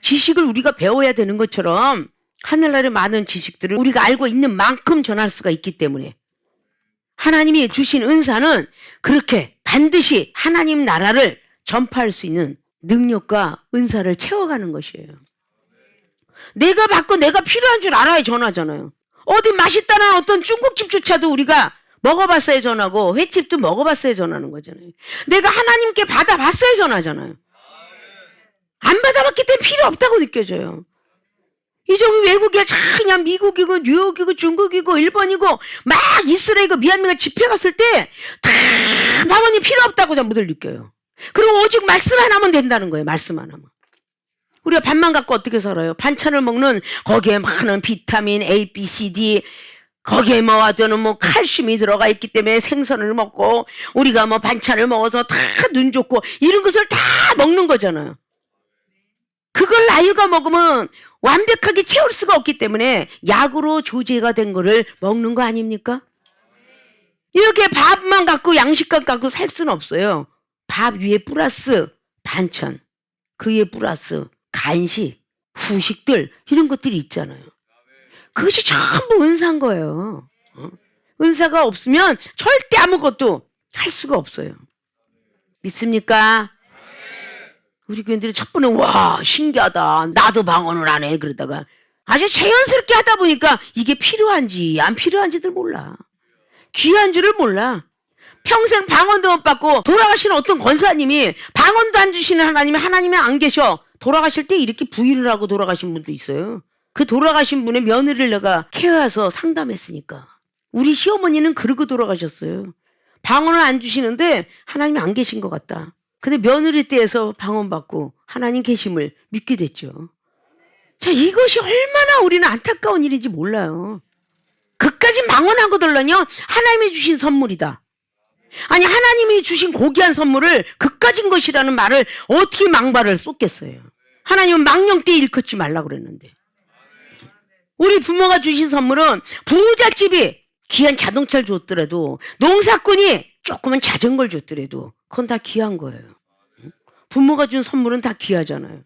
지식을 우리가 배워야 되는 것처럼 하늘나라의 많은 지식들을 우리가 알고 있는 만큼 전할 수가 있기 때문에 하나님이 주신 은사는 그렇게 반드시 하나님 나라를 전파할 수 있는 능력과 은사를 채워가는 것이에요. 내가 받고 내가 필요한 줄 알아야 전하잖아요. 어디 맛있다는 어떤 중국집조차도 우리가 먹어봤어야 전하고 횟집도 먹어봤어야 전하는 거잖아요. 내가 하나님께 받아봤어야 전하잖아요. 안 받아봤기 때문에 필요 없다고 느껴져요. 이제 외국에 그냥 미국이고 뉴욕이고 중국이고 일본이고 막 이스라엘이고 미얀마가 집회 갔을 때 다 방언이 필요 없다고 전부들 느껴요. 그리고 오직 말씀 하나면 된다는 거예요. 말씀 하나면. 우리가 밥만 갖고 어떻게 살아요? 반찬을 먹는 거기에 많은 비타민 A, B, C, D 거기에 뭐하더는 뭐 칼슘이 들어가 있기 때문에 생선을 먹고 우리가 뭐 반찬을 먹어서 다 눈 좋고 이런 것을 다 먹는 거잖아요. 그걸 나이가 먹으면 완벽하게 채울 수가 없기 때문에 약으로 조제가 된 거를 먹는 거 아닙니까? 이렇게 밥만 갖고 양식만 갖고 살 수는 없어요. 밥 위에 플러스 반찬, 그 위에 플러스 간식, 후식들 이런 것들이 있잖아요. 그것이 전부 은사인 거예요. 은사가 없으면 절대 아무것도 할 수가 없어요. 믿습니까? 우리 교인들이 첫 번에 와 신기하다 나도 방언을 안 해 그러다가 아주 자연스럽게 하다 보니까 이게 필요한지 안 필요한지들 몰라. 귀한 줄을 몰라. 평생 방언도 못 받고 돌아가시는 어떤 권사님이 방언도 안 주시는 하나님이 하나님이 안 계셔 돌아가실 때 이렇게 부인을 하고 돌아가신 분도 있어요. 그 돌아가신 분의 며느리를 내가 케어해서 상담했으니까. 우리 시어머니는 그러고 돌아가셨어요. 방언을 안 주시는데 하나님이 안 계신 것 같다. 근데 며느리 떼에서 방언 받고 하나님 계심을 믿게 됐죠. 자, 이것이 얼마나 우리는 안타까운 일인지 몰라요. 그까지 망언하고들라뇨 하나님이 주신 선물이다. 아니 하나님이 주신 고귀한 선물을 그까진 것이라는 말을 어떻게 망발을 쏟겠어요. 하나님은 망령때 일컫지 말라고 그랬는데. 우리 부모가 주신 선물은 부잣집이 귀한 자동차를 줬더라도 농사꾼이 조그만 자전거를 줬더라도 그건 다 귀한 거예요. 부모가 준 선물은 다 귀하잖아요.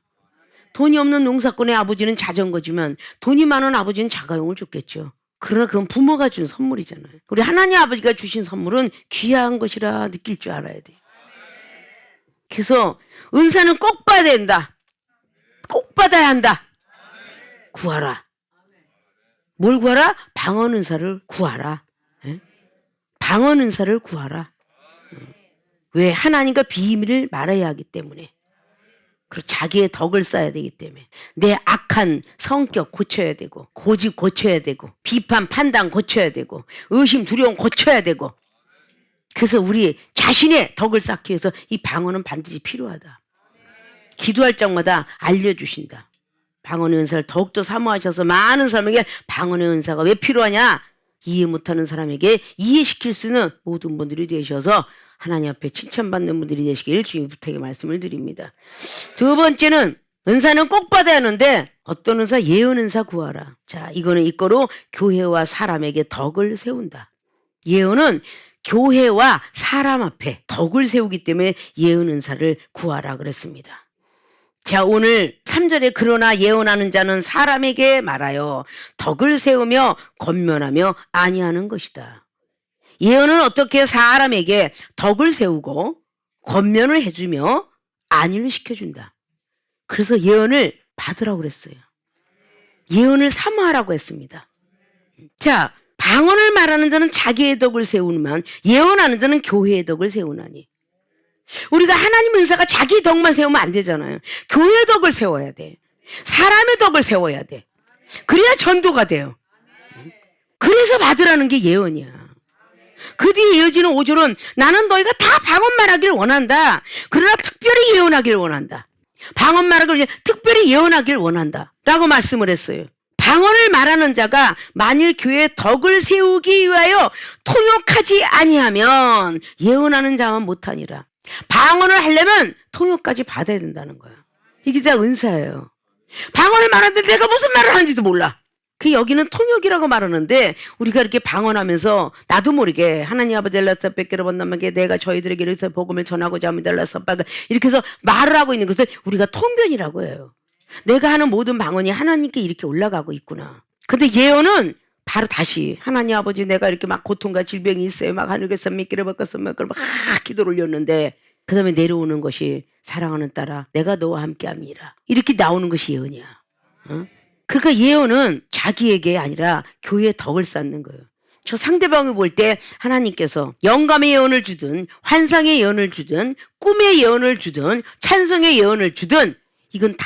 돈이 없는 농사꾼의 아버지는 자전거지만 돈이 많은 아버지는 자가용을 줬겠죠. 그러나 그건 부모가 준 선물이잖아요. 우리 하나님 아버지가 주신 선물은 귀한 것이라 느낄 줄 알아야 돼요. 그래서 은사는 꼭 받아야 된다. 꼭 받아야 한다. 구하라. 뭘 구하라? 방언 은사를 구하라. 방언 은사를 구하라. 왜? 하나님과 비밀을 말해야 하기 때문에. 그리고 자기의 덕을 쌓아야 되기 때문에. 내 악한 성격 고쳐야 되고 고집 고쳐야 되고 비판 판단 고쳐야 되고 의심 두려움 고쳐야 되고. 그래서 우리 자신의 덕을 쌓기 위해서 이 방언은 반드시 필요하다. 기도할 적마다 알려주신다. 방언의 은사를 더욱더 사모하셔서 많은 사람에게 방언의 은사가 왜 필요하냐? 이해 못하는 사람에게 이해시킬 수 있는 모든 분들이 되셔서 하나님 앞에 칭찬받는 분들이 되시길 주님 부탁의 말씀을 드립니다. 두 번째는 은사는 꼭 받아야 하는데 어떤 은사? 예언 은사 구하라. 자, 이거는 이거로 교회와 사람에게 덕을 세운다. 예언은 교회와 사람 앞에 덕을 세우기 때문에 예언 은사를 구하라 그랬습니다. 자, 오늘 3절에 그러나 예언하는 자는 사람에게 말하여 덕을 세우며 권면하며 아니하는 것이다. 예언은 어떻게 사람에게 덕을 세우고 권면을 해주며 안위를 시켜준다. 그래서 예언을 받으라고 그랬어요. 예언을 사모하라고 했습니다. 자, 방언을 말하는 자는 자기의 덕을 세우는만 예언하는 자는 교회의 덕을 세우나니. 우리가 하나님 은사가 자기 덕만 세우면 안 되잖아요. 교회 덕을 세워야 돼. 사람의 덕을 세워야 돼. 그래야 전도가 돼요. 그래서 받으라는 게 예언이야. 그 뒤에 이어지는 5절은 나는 너희가 다 방언 말하길 원한다. 그러나 특별히 예언하길 원한다. 방언 말하길 특별히 예언하길 원한다. 라고 말씀을 했어요. 방언을 말하는 자가 만일 교회의 덕을 세우기 위하여 통역하지 아니하면 예언하는 자만 못하니라. 방언을 하려면 통역까지 받아야 된다는 거예요. 이게 다 은사예요. 방언을 말하는데 내가 무슨 말을 하는지도 몰라. 그 여기는 통역이라고 말하는데 우리가 이렇게 방언하면서 나도 모르게 하나님 아버지 엘라사 뺏기러 본다마게 내가 저희들에게 이렇게 복음을 전하고자 합니다. 엘라사 빠가 이렇게 해서 말을 하고 있는 것을 우리가 통변이라고 해요. 내가 하는 모든 방언이 하나님께 이렇게 올라가고 있구나. 근데 예언은 바로 다시 하나님 아버지 내가 이렇게 막 고통과 질병이 있어요. 막 하늘에서 미끼를 바꿨어 막 기도를 올렸는데 그 다음에 내려오는 것이 사랑하는 딸아 내가 너와 함께함이라. 이렇게 나오는 것이 예언이야. 어? 그러니까 예언은 자기에게 아니라 교회의 덕을 쌓는 거예요. 저 상대방을 볼 때 하나님께서 영감의 예언을 주든 환상의 예언을 주든 꿈의 예언을 주든 찬송의 예언을 주든 이건 다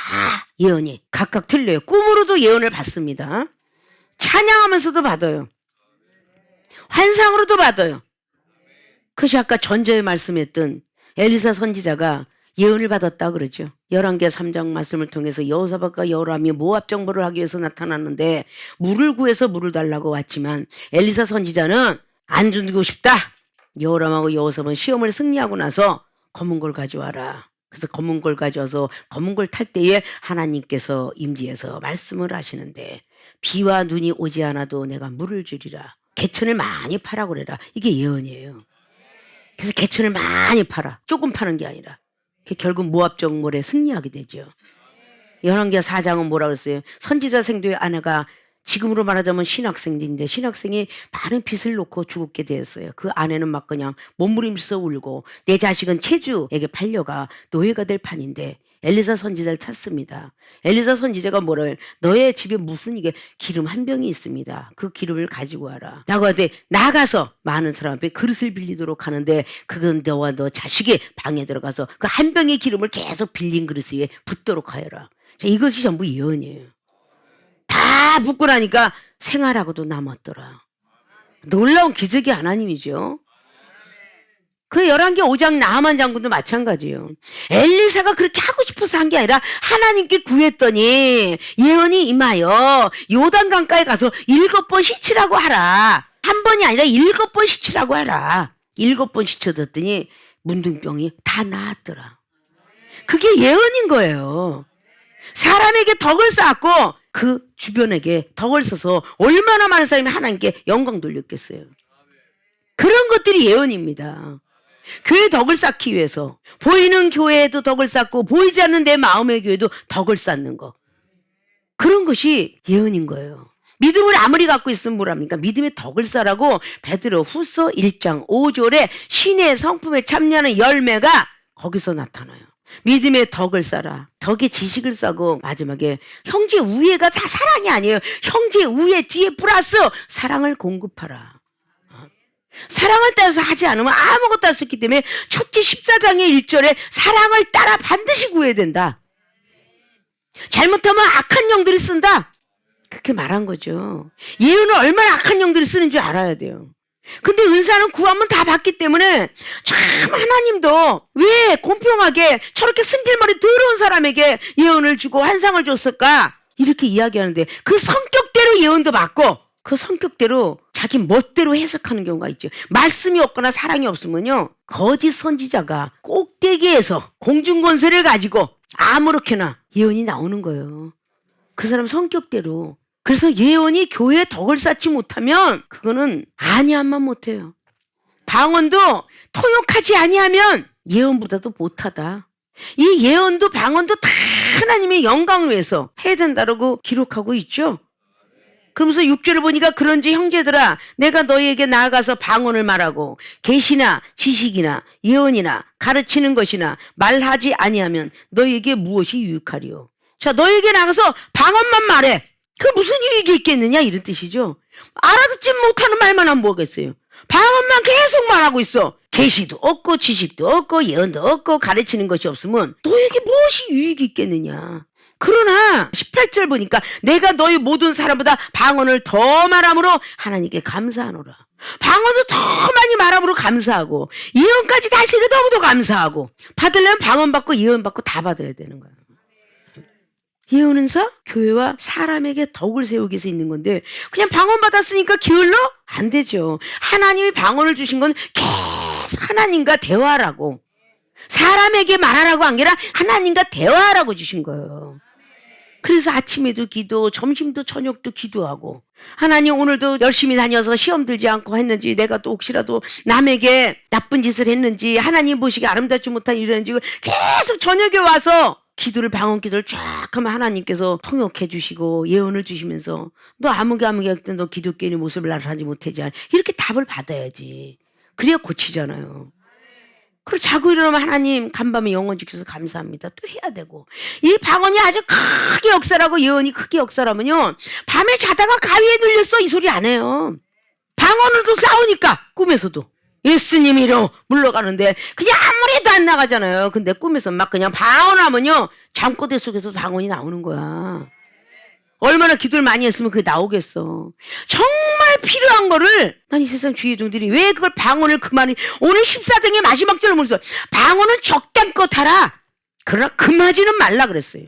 예언이 각각 틀려요. 꿈으로도 예언을 받습니다. 찬양하면서도 받아요. 환상으로도 받아요. 그것이 아까 전저에 말씀했던 엘리사 선지자가 예언을 받았다 그러죠. 11개 3장 말씀을 통해서 여호사밧과 여호람이 모압 정보를 하기 위해서 나타났는데 물을 구해서 물을 달라고 왔지만 엘리사 선지자는 안 주고 싶다. 여호람하고 여호사밧은 시험을 승리하고 나서 검은 걸 가져와라. 그래서 검은 걸 가져와서 검은 걸 탈 때에 하나님께서 임지에서 말씀을 하시는데 비와 눈이 오지 않아도 내가 물을 주리라. 개천을 많이 파라 그래라. 이게 예언이에요. 그래서 개천을 많이 팔아. 조금 파는 게 아니라. 결국 모압 정벌에 승리하게 되죠. 열왕기 4장은 뭐라 그랬어요? 선지자 생도의 아내가 지금으로 말하자면 신학생인데 신학생이 많은 빚을 놓고 죽게 되었어요. 그 아내는 막 그냥 몸부림쳐서 울고 내 자식은 체주에게 팔려가 노예가 될 판인데 엘리사 선지자를 찾습니다. 엘리사 선지자가 뭐를 너의 집에 무슨 이게 기름 한 병이 있습니다. 그 기름을 가지고 와라. 라고 하되 나가서 많은 사람 앞에 그릇을 빌리도록 하는데 그건 너와 너 자식의 방에 들어가서 그 한 병의 기름을 계속 빌린 그릇 위에 붓도록 하여라. 자, 이것이 전부 예언이에요. 다 붓고 나니까 생활하고도 남았더라. 놀라운 기적이 하나님이죠. 그 11개 5장 나하만 장군도 마찬가지예요. 엘리사가 그렇게 하고 싶어서 한 게 아니라 하나님께 구했더니 예언이 임하여 요단강가에 가서 7번 씻으라고 하라. 한 번이 아니라 7번 씻으라고 하라. 7번 씻어줬더니 문둥병이 다 나았더라. 그게 예언인 거예요. 사람에게 덕을 쌓았고 그 주변에게 덕을 써서 얼마나 많은 사람이 하나님께 영광 돌렸겠어요. 그런 것들이 예언입니다. 교회 덕을 쌓기 위해서 보이는 교회에도 덕을 쌓고 보이지 않는 내 마음의 교회도 덕을 쌓는 거, 그런 것이 예언인 거예요. 믿음을 아무리 갖고 있으면 뭐랍니까? 믿음의 덕을 쌓라고 베드로 후서 1장 5절에 신의 성품에 참여하는 열매가 거기서 나타나요. 믿음의 덕을 쌓아. 덕의 지식을 쌓고 마지막에 형제 우애가 다 사랑이 아니에요. 형제 우애 뒤에 플러스 사랑을 공급하라. 사랑을 따라서 하지 않으면 아무것도 할 수 없기 때문에 첫째 14장의 1절에 사랑을 따라 반드시 구해야 된다. 잘못하면 악한 영들이 쓴다. 그렇게 말한 거죠. 예언은 얼마나 악한 영들이 쓰는 줄 알아야 돼요. 근데 은사는 구하면 다 받기 때문에 참 하나님도 왜 공평하게 저렇게 승질머리 더러운 사람에게 예언을 주고 환상을 줬을까? 이렇게 이야기하는데 그 성격대로 예언도 받고 그 성격대로 자기 멋대로 해석하는 경우가 있죠. 말씀이 없거나 사랑이 없으면요, 거짓 선지자가 꼭대기에서 공중권세를 가지고 아무렇게나 예언이 나오는 거예요. 그 사람 성격대로. 그래서 예언이 교회에 덕을 쌓지 못하면 그거는 아니함만 못해요. 방언도 통역하지 아니하면 예언보다도 못하다. 이 예언도 방언도 다 하나님의 영광을 위해서 해야 된다라고 기록하고 있죠. 그러면서 6절을 보니까 그런지 형제들아 내가 너희에게 나아가서 방언을 말하고 계시나 지식이나 예언이나 가르치는 것이나 말하지 아니하면 너희에게 무엇이 유익하리요. 자, 너희에게 나가서 방언만 말해. 그 무슨 유익이 있겠느냐 이런 뜻이죠. 알아듣지 못하는 말만 하면 뭐겠어요. 방언만 계속 말하고 있어. 계시도 없고 지식도 없고 예언도 없고 가르치는 것이 없으면 너에게 무엇이 유익이 있겠느냐. 그러나 18절 보니까 내가 너희 모든 사람보다 방언을 더 말함으로 하나님께 감사하노라. 방언도 더 많이 말함으로 감사하고 예언까지 다 세게 너무도 감사하고 받으려면 방언 받고 예언 받고 다 받아야 되는 거야. 예언 은사 교회와 사람에게 덕을 세우기 위해서 있는 건데 그냥 방언 받았으니까 게을러? 안 되죠. 하나님이 방언을 주신 건 계속 하나님과 대화라고, 사람에게 말하라고 한 게 아니라 하나님과 대화하라고 주신 거예요. 그래서 아침에도 기도, 점심도 저녁도 기도하고, 하나님 오늘도 열심히 다녀서 시험 들지 않고 했는지, 내가 또 혹시라도 남에게 나쁜 짓을 했는지, 하나님 보시기에 아름답지 못한 일을 했는지 계속 저녁에 와서 기도를, 방언 기도를 쫙 하면 하나님께서 통역해 주시고 예언을 주시면서 너 아무개 할때 너 기독교인의 모습을 나타나지 못하지 않아. 이렇게 답을 받아야지. 그래야 고치잖아요. 그리고 자고 일어나면 하나님 간밤에 영혼 지켜서 감사합니다. 또 해야 되고. 이 방언이 아주 크게 역사라고 예언이 크게 역사라면요. 밤에 자다가 가위에 눌렸어 이 소리 안 해요. 방언으로도 싸우니까 꿈에서도. 예수님이로 물러가는데 그냥 아무리 해도 안 나가잖아요. 근데 꿈에서 막 그냥 방언하면요. 잠꼬대 속에서 방언이 나오는 거야. 얼마나 기도를 많이 했으면 그게 나오겠어. 정말 필요한 거를 난 이 세상 주의 종들이 왜 그걸 방언을 그만해. 오늘 14장의 마지막 절을 보면서 방언은 적당껏 하라. 그러나 금하지는 말라 그랬어요.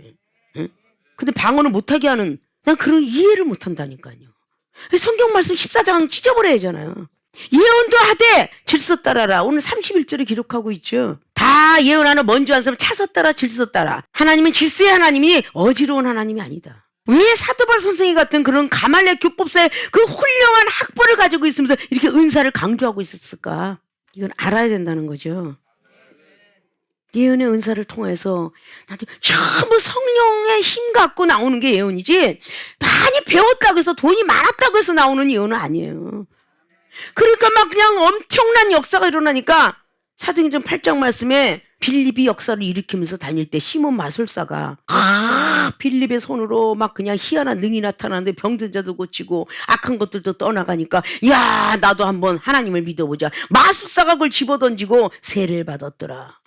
응? 근데 방언을 못하게 하는 난 그런 이해를 못한다니까요. 성경 말씀 14장 찢어버려야 하잖아요. 예언도 하되 질서 따라라. 오늘 31절에 기록하고 있죠. 다 예언하는 먼저 한 사람 차서 따라 질서 따라. 하나님은 질서의 하나님이 어지러운 하나님이 아니다. 왜 사도바울 선생이 같은 그런 가말리엘 교법사의 그 훌륭한 학벌을 가지고 있으면서 이렇게 은사를 강조하고 있었을까? 이건 알아야 된다는 거죠. 예언의 은사를 통해서 나도 전부 성령의 힘 갖고 나오는 게 예언이지 많이 배웠다고 해서 돈이 많았다고 해서 나오는 예언은 아니에요. 그러니까 막 그냥 엄청난 역사가 일어나니까 사도행전 8장 말씀에 빌립이 역사를 일으키면서 다닐 때 시몬 마술사가 빌립의 손으로 막 그냥 희한한 능이 나타나는데 병든 자도 고치고 악한 것들도 떠나가니까 야 나도 한번 하나님을 믿어보자. 마술사가 그걸 집어던지고 세례를 받았더라.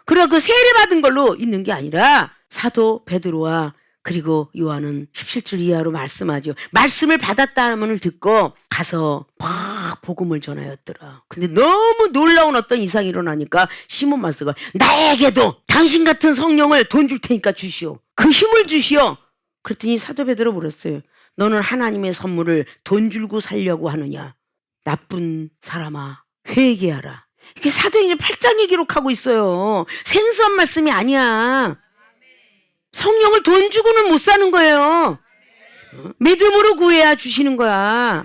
그래 그 세례 받은 걸로 있는 게 아니라 사도 베드로와 그리고 요한은 17절 이하로 말씀하죠. 말씀을 받았다는 듣고 가서 막 복음을 전하였더라. 근데 너무 놀라운 어떤 이상이 일어나니까 시몬 마스가 나에게도 당신 같은 성령을 돈 줄 테니까 주시오. 그 힘을 주시오. 그랬더니 사도 베드로 물었어요. 너는 하나님의 선물을 돈 줄고 살려고 하느냐? 나쁜 사람아 회개하라. 이게 사도행전 8장에 기록하고 있어요. 생소한 말씀이 아니야. 성령을 돈 주고는 못 사는 거예요. 믿음으로 구해야 주시는 거야.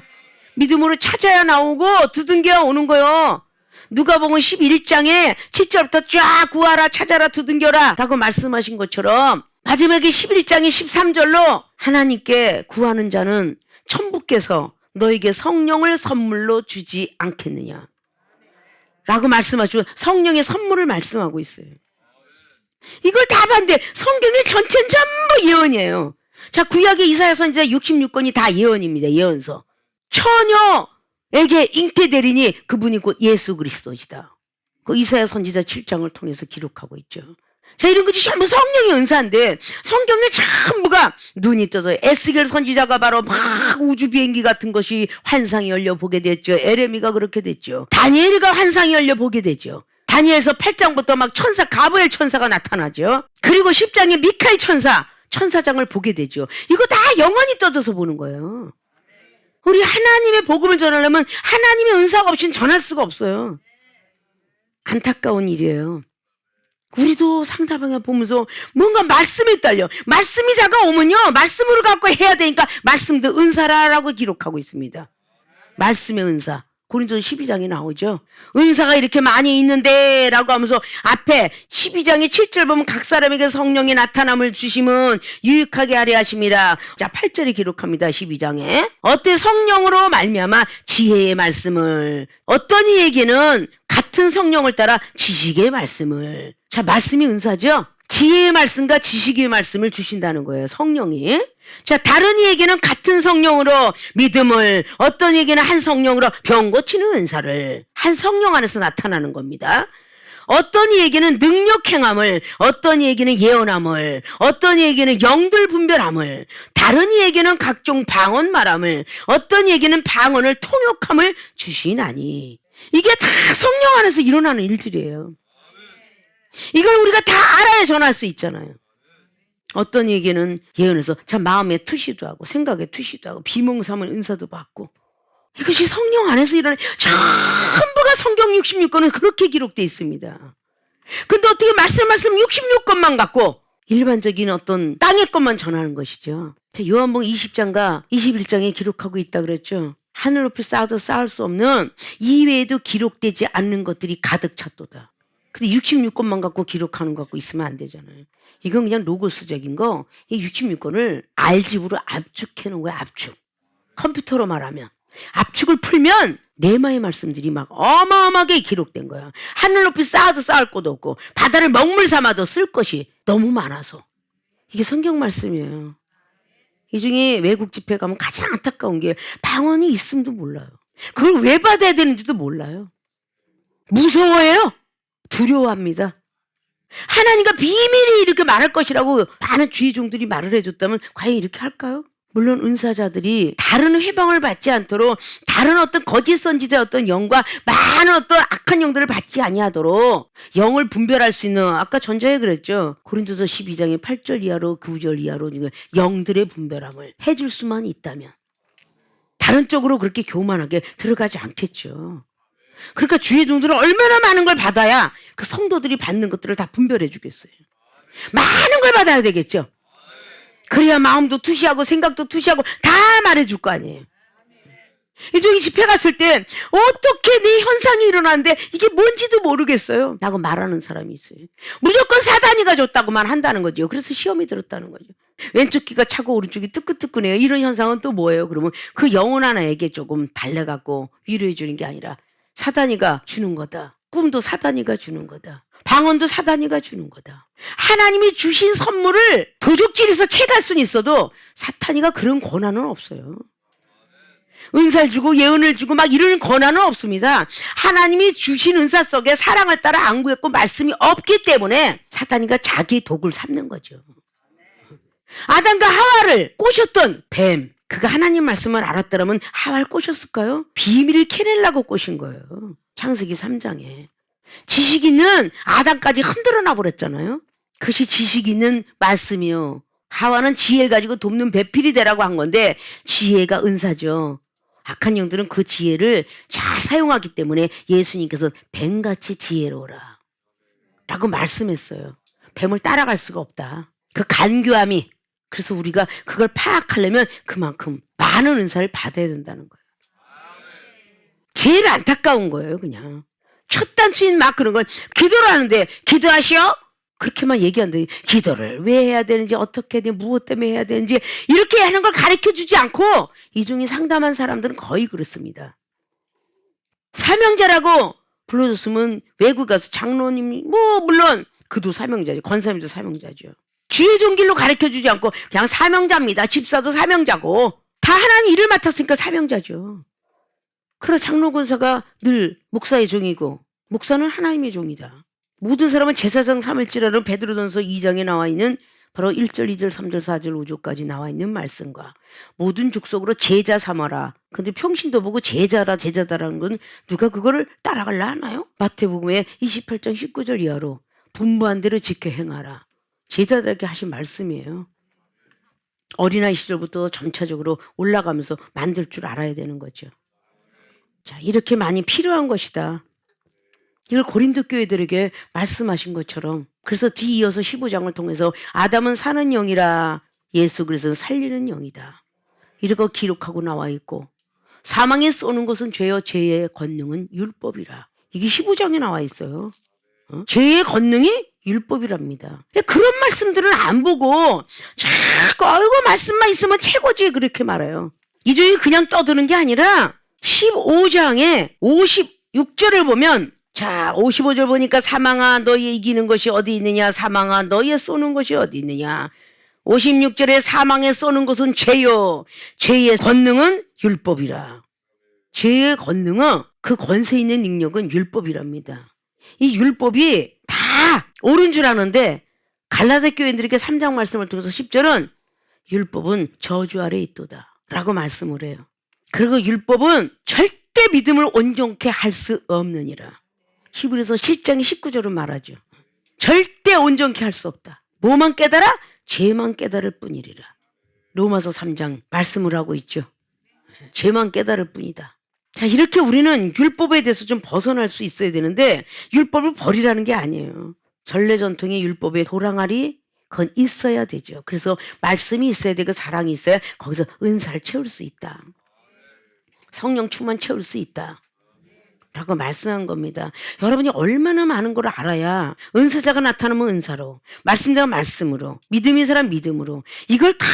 믿음으로 찾아야 나오고 두둥겨야 오는 거예요. 누가복음 11장에 7절부터 쫙 구하라 찾아라 두둥겨라 라고 말씀하신 것처럼 마지막에 11장의 13절로 하나님께 구하는 자는 천부께서 너에게 성령을 선물로 주지 않겠느냐 라고 말씀하시고 성령의 선물을 말씀하고 있어요. 이걸 다 봤는데 성경의 전체는 전부 예언이에요. 자, 구약의 이사야 선지자 66권이 다 예언입니다. 예언서. 처녀에게 잉태되리니 그분이 곧 예수 그리스도시다. 그 이사야 선지자 7장을 통해서 기록하고 있죠. 자, 이런 것이 전부 성령의 은사인데 성경에 전부가 눈이 떠서 에스겔 선지자가 바로 막 우주 비행기 같은 것이 환상이 열려 보게 됐죠. 에레미가 그렇게 됐죠. 다니엘이가 환상이 열려 보게 되죠. 다니엘서 8장부터 막 천사 가브리엘 천사가 나타나죠. 그리고 10장에 미카엘 천사장을 보게 되죠. 이거 다 영원히 떠져서 보는 거예요. 우리 하나님의 복음을 전하려면 하나님의 은사가 없이는 전할 수가 없어요. 안타까운 일이에요. 우리도 상대방에 보면서 뭔가 말씀이 딸려. 말씀이 다가오면요, 말씀으로 갖고 해야 되니까 말씀도 은사라라고 기록하고 있습니다. 말씀의 은사. 고린도서 12장에 나오죠. 은사가 이렇게 많이 있는데 라고 하면서 앞에 12장의 7절 보면 각 사람에게 성령의 나타남을 주심은 유익하게 하려 하심이라. 자, 8절에 기록합니다. 12장에 어때 성령으로 말미암아 지혜의 말씀을, 어떤 이에게는 같은 성령을 따라 지식의 말씀을. 자, 말씀이 은사죠. 지혜의 말씀과 지식의 말씀을 주신다는 거예요, 성령이. 자, 다른 이에게는 같은 성령으로 믿음을, 어떤 이에게는 한 성령으로 병 고치는 은사를, 한 성령 안에서 나타나는 겁니다. 어떤 이에게는 능력 행함을, 어떤 이에게는 예언함을, 어떤 이에게는 영들 분별함을, 다른 이에게는 각종 방언 말함을, 어떤 이에게는 방언을 통역함을 주시나니. 이게 다 성령 안에서 일어나는 일들이에요. 이걸 우리가 다 알아야 전할 수 있잖아요. 어떤 얘기는 예언해서 참 마음에 투시도 하고 생각에 투시도 하고 비몽사몽 은사도 받고, 이것이 성령 안에서 일어나는 전부가 성경 66권은 그렇게 기록되어 있습니다. 근데 어떻게 말씀 66권만 갖고 일반적인 어떤 땅의 것만 전하는 것이죠. 요한복음 20장과 21장에 기록하고 있다 그랬죠. 하늘 높이 쌓아도 쌓을 수 없는 이외에도 기록되지 않는 것들이 가득 찼도다. 근데 66권만 갖고 기록하는 거 갖고 있으면 안 되잖아요. 이건 그냥 로고스적인 거, 이 66권을 알집으로 압축해 놓은 거야, 압축. 컴퓨터로 말하면. 압축을 풀면 네마의 말씀들이 막 어마어마하게 기록된 거야. 하늘 높이 쌓아도 쌓을 것도 없고, 바다를 먹물 삼아도 쓸 것이 너무 많아서. 이게 성경 말씀이에요. 이 중에 외국 집회 가면 가장 안타까운 게 방언이 있음도 몰라요. 그걸 왜 받아야 되는지도 몰라요. 무서워해요. 두려워합니다. 하나님과 비밀이 이렇게 말할 것이라고 많은 주의 종들이 말을 해줬다면 과연 이렇게 할까요? 물론 은사자들이 다른 회방을 받지 않도록, 다른 어떤 거짓 선지자 어떤 영과 많은 어떤 악한 영들을 받지 아니하도록 영을 분별할 수 있는, 아까 전자에 그랬죠. 고린도서 12장의 8절 이하로 9절 이하로 영들의 분별함을 해줄 수만 있다면 다른 쪽으로 그렇게 교만하게 들어가지 않겠죠. 그러니까 주의 종들은 얼마나 많은 걸 받아야 그 성도들이 받는 것들을 다 분별해 주겠어요. 많은 걸 받아야 되겠죠. 그래야 마음도 투시하고 생각도 투시하고 다 말해 줄 거 아니에요. 일종의 집회 갔을 때 어떻게 내 현상이 일어나는데 이게 뭔지도 모르겠어요 라고 말하는 사람이 있어요. 무조건 사단이가 줬다고만 한다는 거죠. 그래서 시험이 들었다는 거죠. 왼쪽 귀가 차고 오른쪽이 뜨끈뜨끈해요. 이런 현상은 또 뭐예요? 그러면 그 영혼 하나에게 조금 달래갖고 위로해 주는 게 아니라 사단이가 주는 거다. 꿈도 사단이가 주는 거다. 방언도 사단이가 주는 거다. 하나님이 주신 선물을 도적질해서 채갈 수는 있어도 사탄이가 그런 권한은 없어요. 은사를 주고 예언을 주고 막 이런 권한은 없습니다. 하나님이 주신 은사 속에 사랑을 따라 안구했고 말씀이 없기 때문에 사탄이가 자기 독을 삼는 거죠. 아담과 하와를 꼬셨던 뱀, 그가 하나님 말씀을 알았더라면 하와를 꼬셨을까요? 비밀을 캐내려고 꼬신 거예요. 창세기 3장에. 지식 있는 아담까지 흔들어 놔버렸잖아요. 그것이 지식 있는 말씀이요. 하와는 지혜를 가지고 돕는 배필이 되라고 한 건데 지혜가 은사죠. 악한 영들은 그 지혜를 잘 사용하기 때문에 예수님께서 뱀같이 지혜로워라 라고 말씀했어요. 뱀을 따라갈 수가 없다. 그 간교함이. 그래서 우리가 그걸 파악하려면 그만큼 많은 은사를 받아야 된다는 거예요. 제일 안타까운 거예요, 그냥. 첫 단추인 막 그런 걸 기도를 하는데 기도하시오? 그렇게만 얘기하는데 기도를 왜 해야 되는지, 어떻게 해야 되는지, 무엇 때문에 해야 되는지 이렇게 하는 걸 가르쳐주지 않고, 이 중에 상담한 사람들은 거의 그렇습니다. 사명자라고 불러줬으면 외국 가서 장로님이 물론 그도 사명자죠. 권사님도 사명자죠. 주의 종길로 가르쳐주지 않고 그냥 사명자입니다. 집사도 사명자고 다 하나님 일을 맡았으니까 사명자죠. 그러나 장로 권사가 늘 목사의 종이고 목사는 하나님의 종이다. 모든 사람은 제사장 삼을지라는 베드로전서 2장에 나와 있는 바로 1절, 2절, 3절, 4절, 5절까지 나와 있는 말씀과 모든 족속으로 제자 삼아라. 근데 평신도 보고 제자라 제자다라는 건 누가 그거를 따라갈라 하나요? 마태복음에 28장 19절 이하로 분부한 대로 지켜 행하라. 제자들에게 하신 말씀이에요. 어린아이 시절부터 점차적으로 올라가면서 만들 줄 알아야 되는 거죠. 자, 이렇게 많이 필요한 것이다. 이걸 고린도 교회들에게 말씀하신 것처럼, 그래서 뒤이어서 15장을 통해서 아담은 사는 영이라 예수 그리스도는 살리는 영이다, 이렇게 기록하고 나와 있고, 사망에 쏘는 것은 죄요 죄의 권능은 율법이라, 이게 15장에 나와 있어요. 죄의 권능이 율법이랍니다. 그런 말씀들은 안 보고 자꾸 아이고 말씀만 있으면 최고지 그렇게 말해요. 이 중에 그냥 떠드는 게 아니라 15장에 56절을 보면, 자 55절 보니까 사망아 너희 이기는 것이 어디 있느냐, 사망아 너희의 쏘는 것이 어디 있느냐. 56절에 사망에 쏘는 것은 죄요 죄의 권능은 율법이라. 죄의 권능은, 그 권세 있는 능력은 율법이랍니다. 이 율법이 다 옳은 줄 아는데 갈라디 교인들에게 3장 말씀을 통해서 10절은 율법은 저주 아래 있도다 라고 말씀을 해요. 그리고 율법은 절대 믿음을 온전케 할 수 없느니라. 히브리서 10장 19절은 말하죠. 절대 온전케 할 수 없다. 뭐만 깨달아? 죄만 깨달을 뿐이리라. 로마서 3장 말씀을 하고 있죠. 죄만 깨달을 뿐이다. 자, 이렇게 우리는 율법에 대해서 좀 벗어날 수 있어야 되는데 율법을 버리라는 게 아니에요. 전례전통의 율법에 도랑아리 그건 있어야 되죠. 그래서 말씀이 있어야 되고 사랑이 있어야 거기서 은사를 채울 수 있다. 성령 충만 채울 수 있다 라고 말씀한 겁니다. 여러분이 얼마나 많은 걸 알아야 은사자가 나타나면 은사로, 말씀자가 말씀으로, 믿음인 사람 믿음으로, 이걸 다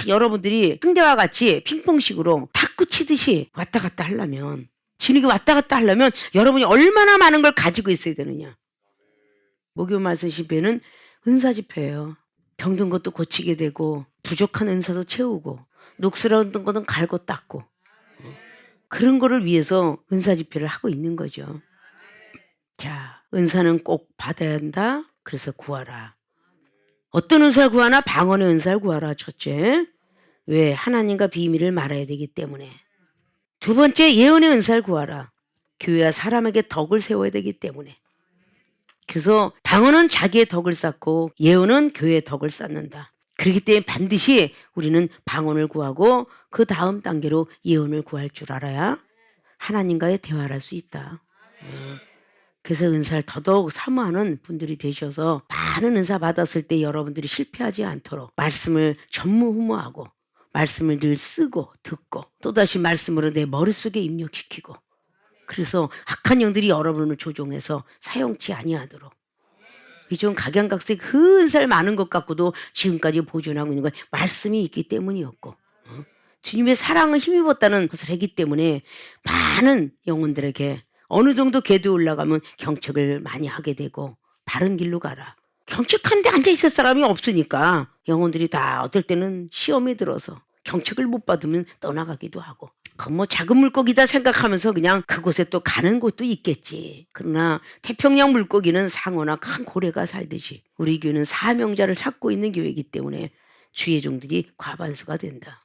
여러분들이 상대와 같이 핑퐁식으로 탁구 치듯이 왔다 갔다 하려면, 진흙이 왔다 갔다 하려면 여러분이 얼마나 많은 걸 가지고 있어야 되느냐. 목요 말씀 집회는 은사 집회예요. 병든 것도 고치게 되고 부족한 은사도 채우고 녹슬었던 것은 갈고 닦고, 그런 거를 위해서 은사 집회를 하고 있는 거죠. 자, 은사는 꼭 받아야 한다. 그래서 구하라. 어떤 은사를 구하나? 방언의 은사를 구하라. 첫째, 왜? 하나님과 비밀을 말해야 되기 때문에. 두 번째, 예언의 은사를 구하라. 교회와 사람에게 덕을 세워야 되기 때문에. 그래서 방언은 자기의 덕을 쌓고 예언은 교회의 덕을 쌓는다. 그렇기 때문에 반드시 우리는 방언을 구하고 그 다음 단계로 예언을 구할 줄 알아야 하나님과의 대화를 할 수 있다. 그래서 은사를 더더욱 사모하는 분들이 되셔서 많은 은사 받았을 때 여러분들이 실패하지 않도록 말씀을 전무후무하고 말씀을 늘 쓰고 듣고 또다시 말씀으로 내 머릿속에 입력시키고, 그래서 악한 영들이 여러분을 조종해서 사용치 아니하도록. 이전 각양각색 그 은사를 많은 것 같고도 지금까지 보존하고 있는 건 말씀이 있기 때문이었고, 주님의 사랑을 힘입었다는 것을 했기 때문에 많은 영혼들에게 어느 정도 궤도에 올라가면 경책을 많이 하게 되고, 바른 길로 가라. 경책하는데 앉아있을 사람이 없으니까 영혼들이 다 어떨 때는 시험에 들어서 경책을 못 받으면 떠나가기도 하고, 그건 뭐 작은 물고기다 생각하면서 그냥 그곳에 또 가는 곳도 있겠지. 그러나 태평양 물고기는 상어나 큰 고래가 살듯이 우리 교회는 사명자를 찾고 있는 교회이기 때문에 주의 종들이 과반수가 된다.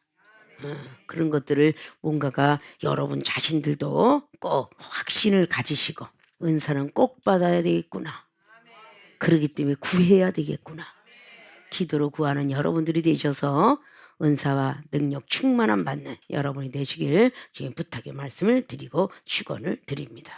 그런 것들을 뭔가가 여러분 자신들도 꼭 확신을 가지시고 은사는 꼭 받아야 되겠구나. 그러기 때문에 구해야 되겠구나. 기도로 구하는 여러분들이 되셔서 은사와 능력 충만함 받는 여러분이 되시길 지금 부탁의 말씀을 드리고 축원을 드립니다.